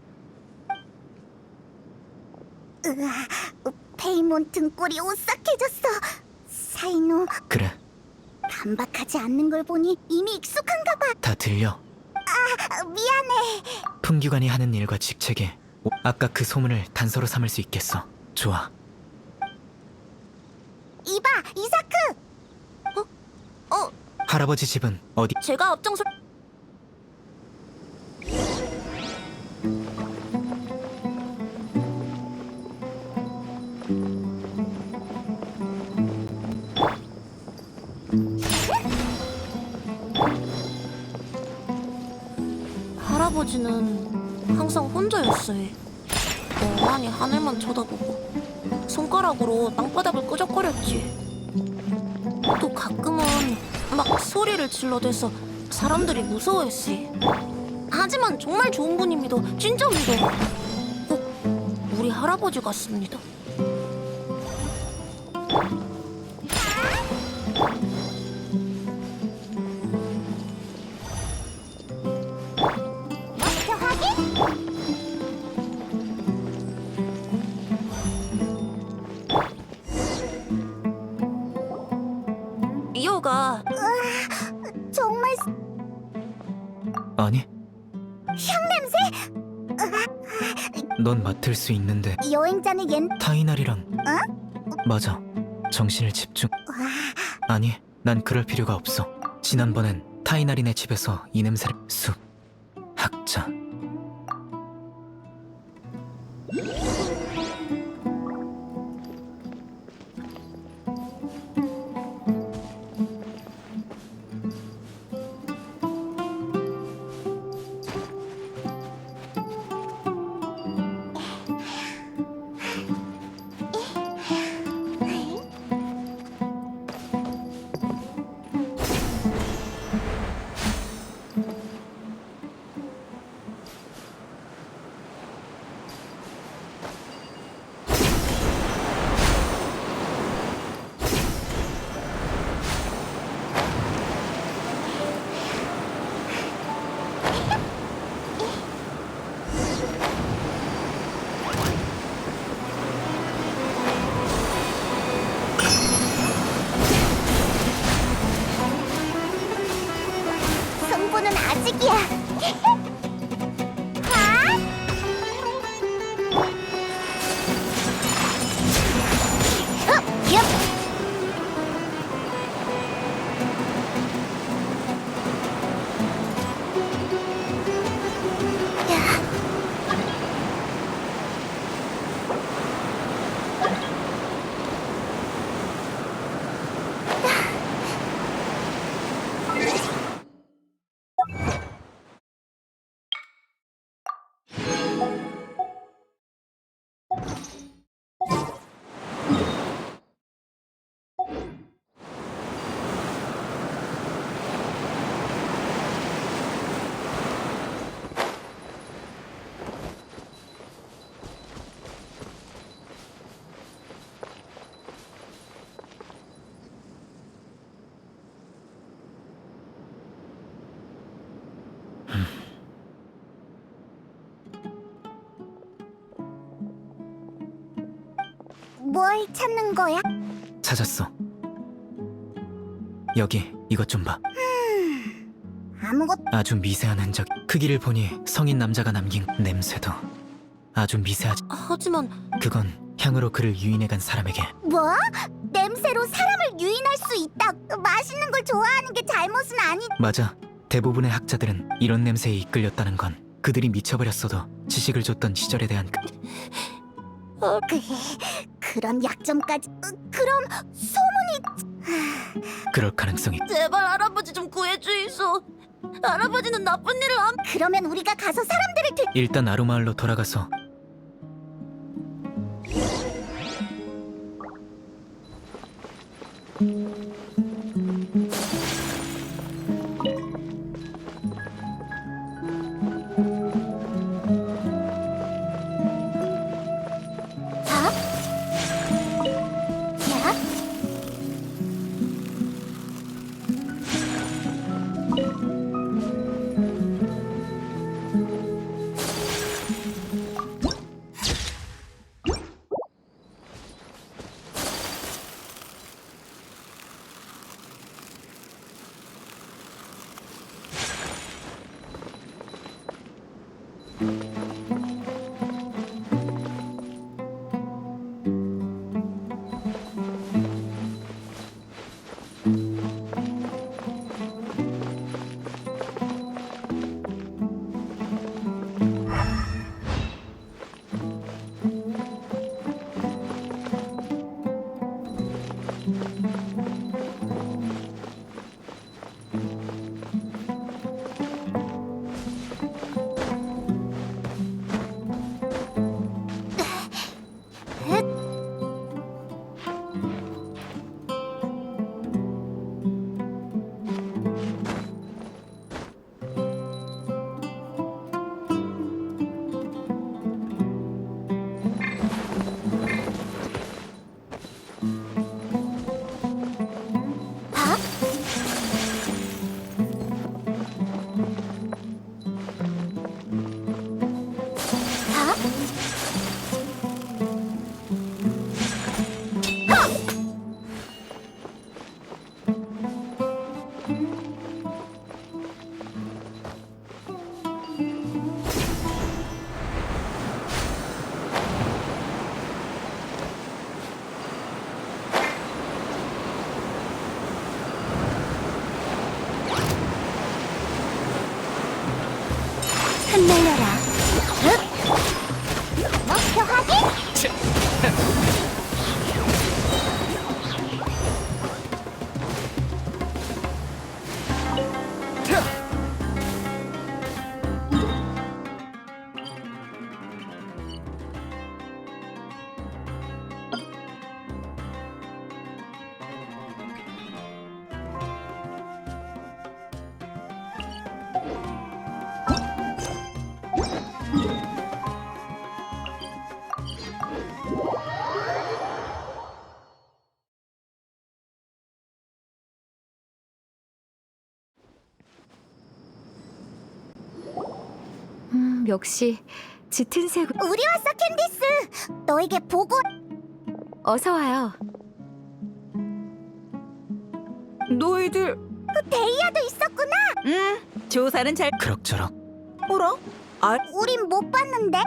페이몬 등골이 오싹해졌어. 사이노, 그래, 반박하지 않는 걸 보니 이미 익숙한가 봐. 다 들려. 미안해. 풍규관이 하는 일과 직책에 아까 그 소문을 단서로 삼을 수 있겠어. 좋아. 이봐, 이사크. 할아버지 집은 어디? 제가 앞장서. 할아버지는 항상 혼자였어요. 멍하니 하늘만 쳐다보고 손가락으로 땅바닥을 끄적거렸지. 또 가끔은 막 소리를 질러대서 사람들이 무서워했지. 하지만 정말 좋은 분입니다. 진짜 믿어. 꼭 우리 할아버지 같습니다. 이호가 정말 아니, 향냄새? 넌 맡을 수 있는데. 여행자는 얜 타이날이랑. 맞아. 정신을 집중. 아니, 난 그럴 필요가 없어. 지난번엔 타이날이네 집에서 이 냄새를. 숲. 학자. 뭘 찾는 거야? 찾았어. 여기 이것 좀 봐. 아무것도. 아주 미세한 흔적. 크기를 보니 성인 남자가 남긴 냄새도 아주 미세하지. 하지만 그건 향으로 그를 유인해간 사람에게. 뭐? 냄새로 사람을 유인할 수 있다. 맛있는 걸 좋아하는 게 잘못은 아니. 맞아. 대부분의 학자들은 이런 냄새에 이끌렸다는 건 그들이 미쳐버렸어도 지식을 줬던 시절에 대한 그런 약점까지. 그럼 소문이. 그럴 가능성이. 제발 할아버지 좀 구해주이소. 할아버지는 나쁜 일을 안. 그러면 우리가 가서 사람들을 일단 아루마을로 돌아가서 흩날려라. 목표 확인. 역시 짙은 색. 우리 왔어, 캔디스. 너에게 보고. 어서 와요. 너희들 데이아도 있었구나. 조사는 잘. 그럭저럭. 뭐라? 우린 못 봤는데.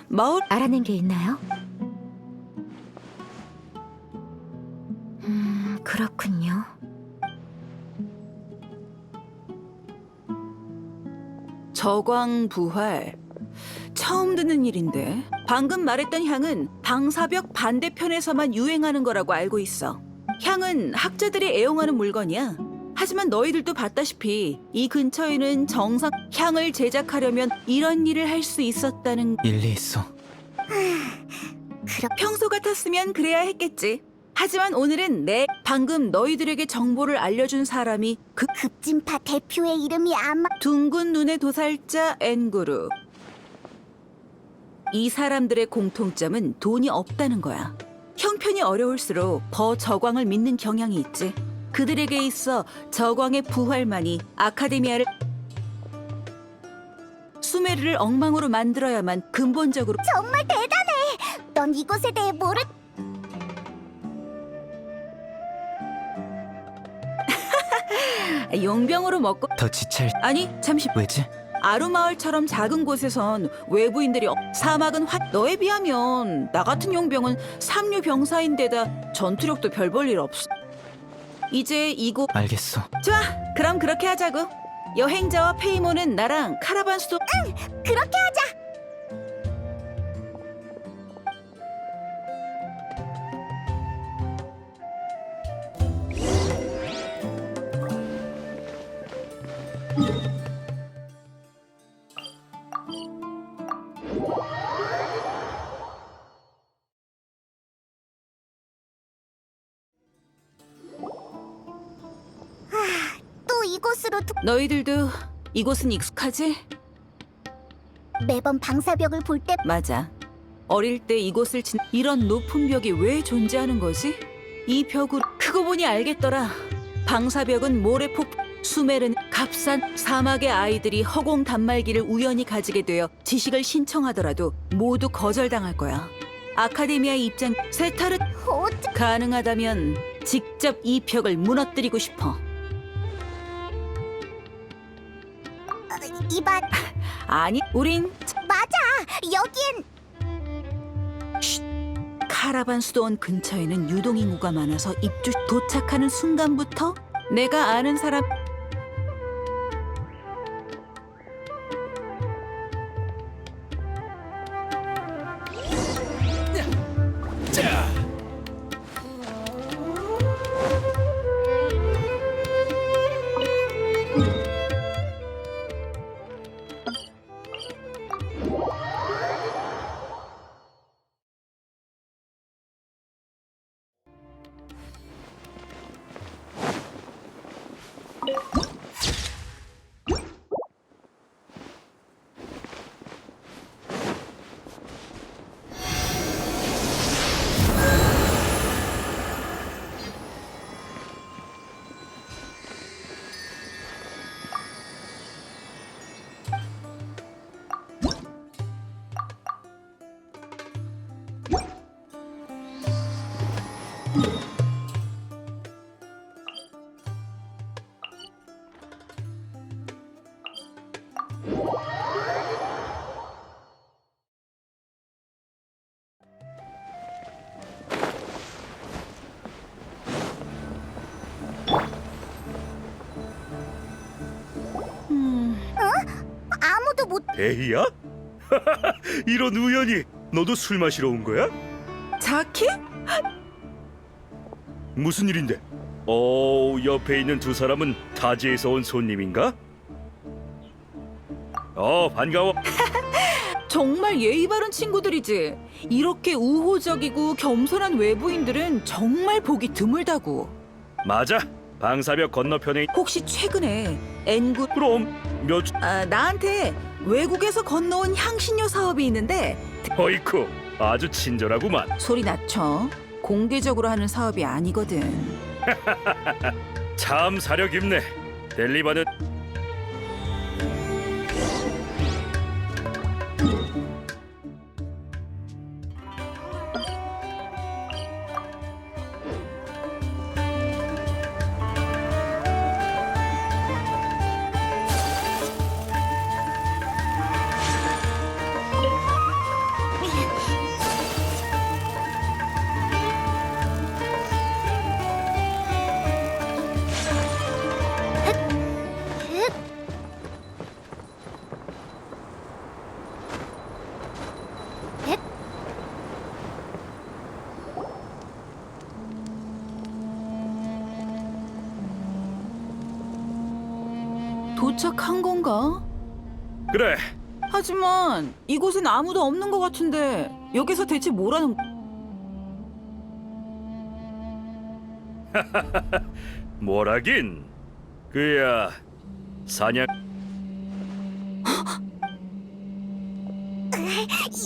마을 알아낸 게 있나요? 그렇군요. 저광 부활. 처음 듣는 일인데. 방금 말했던 향은 방사벽 반대편에서만 유행하는 거라고 알고 있어. 향은 학자들이 애용하는 물건이야. 하지만 너희들도 봤다시피 이 근처에는 정상 향을 제작하려면 이런 일을 할 수 있었다는. 일리 있어. 평소 같았으면 그래야 했겠지. 하지만 오늘은 방금 너희들에게 정보를 알려준 사람이 그 급진파 대표의 이름이 아마. 둥근 눈의 도살자 앵구루. 이 사람들의 공통점은 돈이 없다는 거야. 형편이 어려울수록 더 저광을 믿는 경향이 있지. 그들에게 있어 저광의 부활만이 아카데미아를 수메르를 엉망으로 만들어야만 근본적으로. 정말 대단해. 너 넌 이곳에 대해 모르... 용병으로 먹고 더 지칠. 아니 잠시 왜지? 아루마을처럼 작은 곳에선 외부인들이 사막은 너에 비하면 나 같은 용병은 삼류 병사인데다 전투력도 별 볼 일 없어. 이제 이곳 알겠어. 좋아 그럼 그렇게 하자고. 여행자와 페이몬은 나랑 카라반 수도 그렇게 하자. 또 이곳으로 너희들도 이곳은 익숙하지? 매번 방사벽을 볼 때 맞아. 어릴 때 이곳을 이런 높은 벽이 왜 존재하는 거지? 이 벽으로 크고 보니 알겠더라. 방사벽은 모래폭 수메르는 값싼 사막의 아이들이 허공 단말기를 우연히 가지게 되어 지식을 신청하더라도 모두 거절당할 거야. 아카데미아의 입장 세타르 가능하다면 직접 이 벽을 무너뜨리고 싶어. 이봐. 아니, 우린 맞아. 여기엔 카라반 수도원 근처에는 유동인구가 많아서 입주 도착하는 순간부터 내가 아는 사람 아무도 못. 대희야? 이런 우연이. 너도 술 마시러 온 거야? 자키? 무슨 일인데? 옆에 있는 두 사람은 타지에서 온 손님인가? 반가워. 정말 예의 바른 친구들이지. 이렇게 우호적이고 겸손한 외부인들은 정말 보기 드물다고. 맞아. 방사벽 건너편에. 혹시 최근에 N구 그럼 나한테 외국에서 건너온 향신료 사업이 있는데 어이쿠, 아주 친절하구만. 소리 낮춰. 공개적으로 하는 사업이 아니거든. 참 사려 깊네. 델리바는 도착한 건가? 그래. 하지만 이곳엔 아무도 없는 것 같은데 여기서 대체 뭐라는... 뭐라긴. 그야 사냥.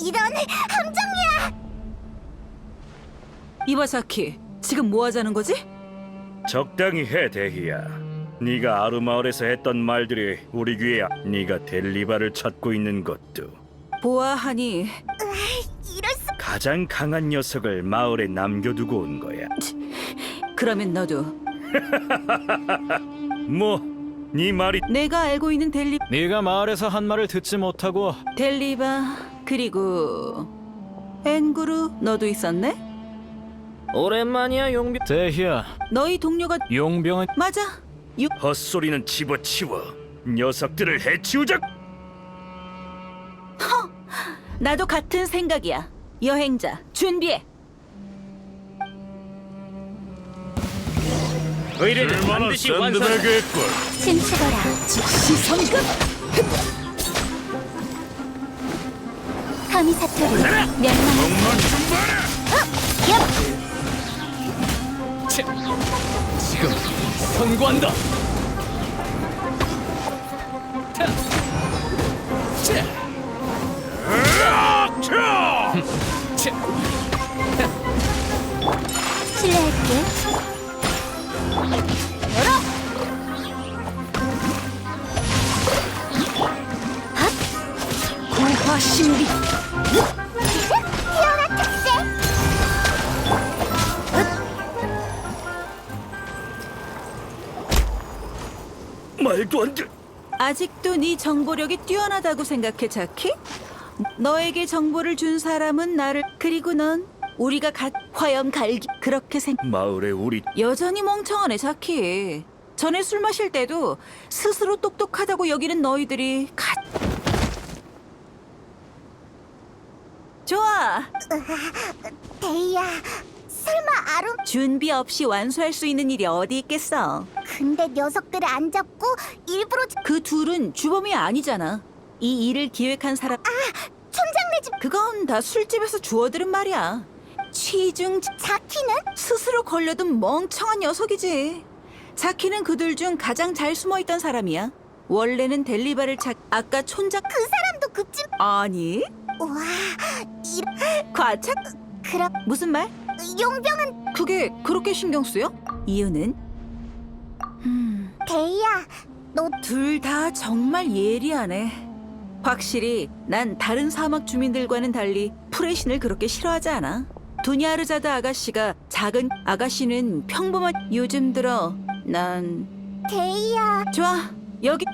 이런 함정이야. 이바사키, 지금 뭐 하자는 거지? 적당히 해, 대희야. 네가 아루마을에서 했던 말들이 우리 귀에. 네가 델리바를 찾고 있는 것도. 보아하니 이럴 수. 가장 강한 녀석을 마을에 남겨두고 온 거야. 그러면 너도 뭐, 네 말이 내가 알고 있는 네가 마을에서 한 말을 듣지 못하고 델리바 그리고 앵구루 너도 있었네? 오랜만이야 용병. 대희야, 너희 동료가 용병은 맞아. 헛소리는 집어치워. 녀석들을 해치우자. 나도 같은 생각이야. 여행자 준비해. 의뢰는 반드시 완성. 춤추거라. 즉시 성급. 카미사토리 멸망. 지금 선고한다. 실례할게. 고화 신비. 피어라 특제. 말도 안 돼. 아직도 네 정보력이 뛰어나다고 생각해, 자키? 너에게 정보를 준 사람은 나를 그리고 넌 우리가 화염 갈기 그렇게 마을에 우리 여전히 멍청하네, 자키. 전에 술 마실 때도 스스로 똑똑하다고 여기는 너희들이 좋아. 데이야, 설마 아름? 준비 없이 완수할 수 있는 일이 어디 있겠어? 근데 녀석들을 안 잡고 일부러 그 둘은 주범이 아니잖아. 이 일을 기획한 사람. 촌장네 집. 그건 다 술집에서 주워들은 말이야. 취중 자키는? 스스로 걸려든 멍청한 녀석이지. 자키는 그들 중 가장 잘 숨어있던 사람이야. 원래는 델리바를 아까 촌장 그 사람도 급진. 아니 와, 과착. 그럼 무슨 말? 용병은 그게 그렇게 신경 쓰여? 이유는? 데이야, 너 둘 다 정말 예리하네. 확실히 난 다른 사막 주민들과는 달리 프레신을 그렇게 싫어하지 않아. 두냐르자드 아가씨가 작은 아가씨는 평범한 요즘 들어 난 데이야. 좋아 여기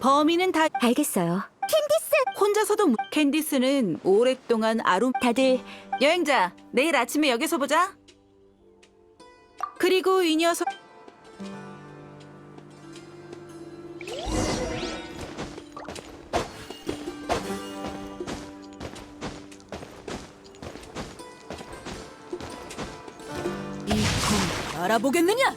범인은 다 알겠어요. 캔디스 혼자서도 캔디스는 오랫동안 다들 여행자 내일 아침에 여기서 보자. 그리고 이 녀석 이콩 알아보겠느냐?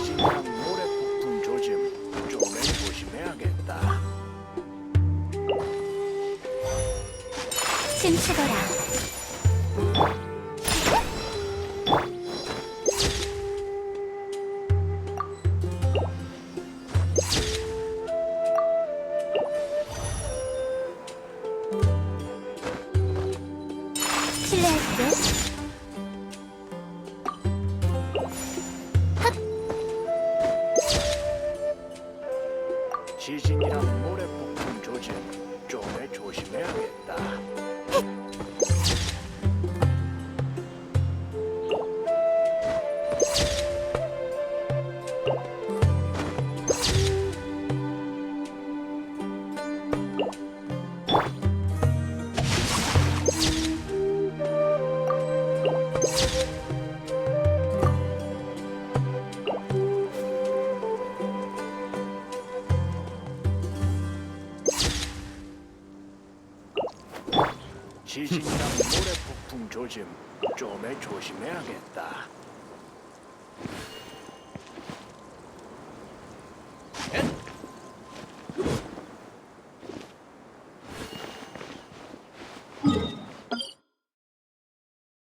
모래폭풍 조짐 좀에 조심해야겠다. 춤추거라. 실례할게. 지진이랑 모래폭풍 조짐 좀에 조심해야겠다. 지진이랑 모래폭풍 조짐 좀에 조심해야겠다.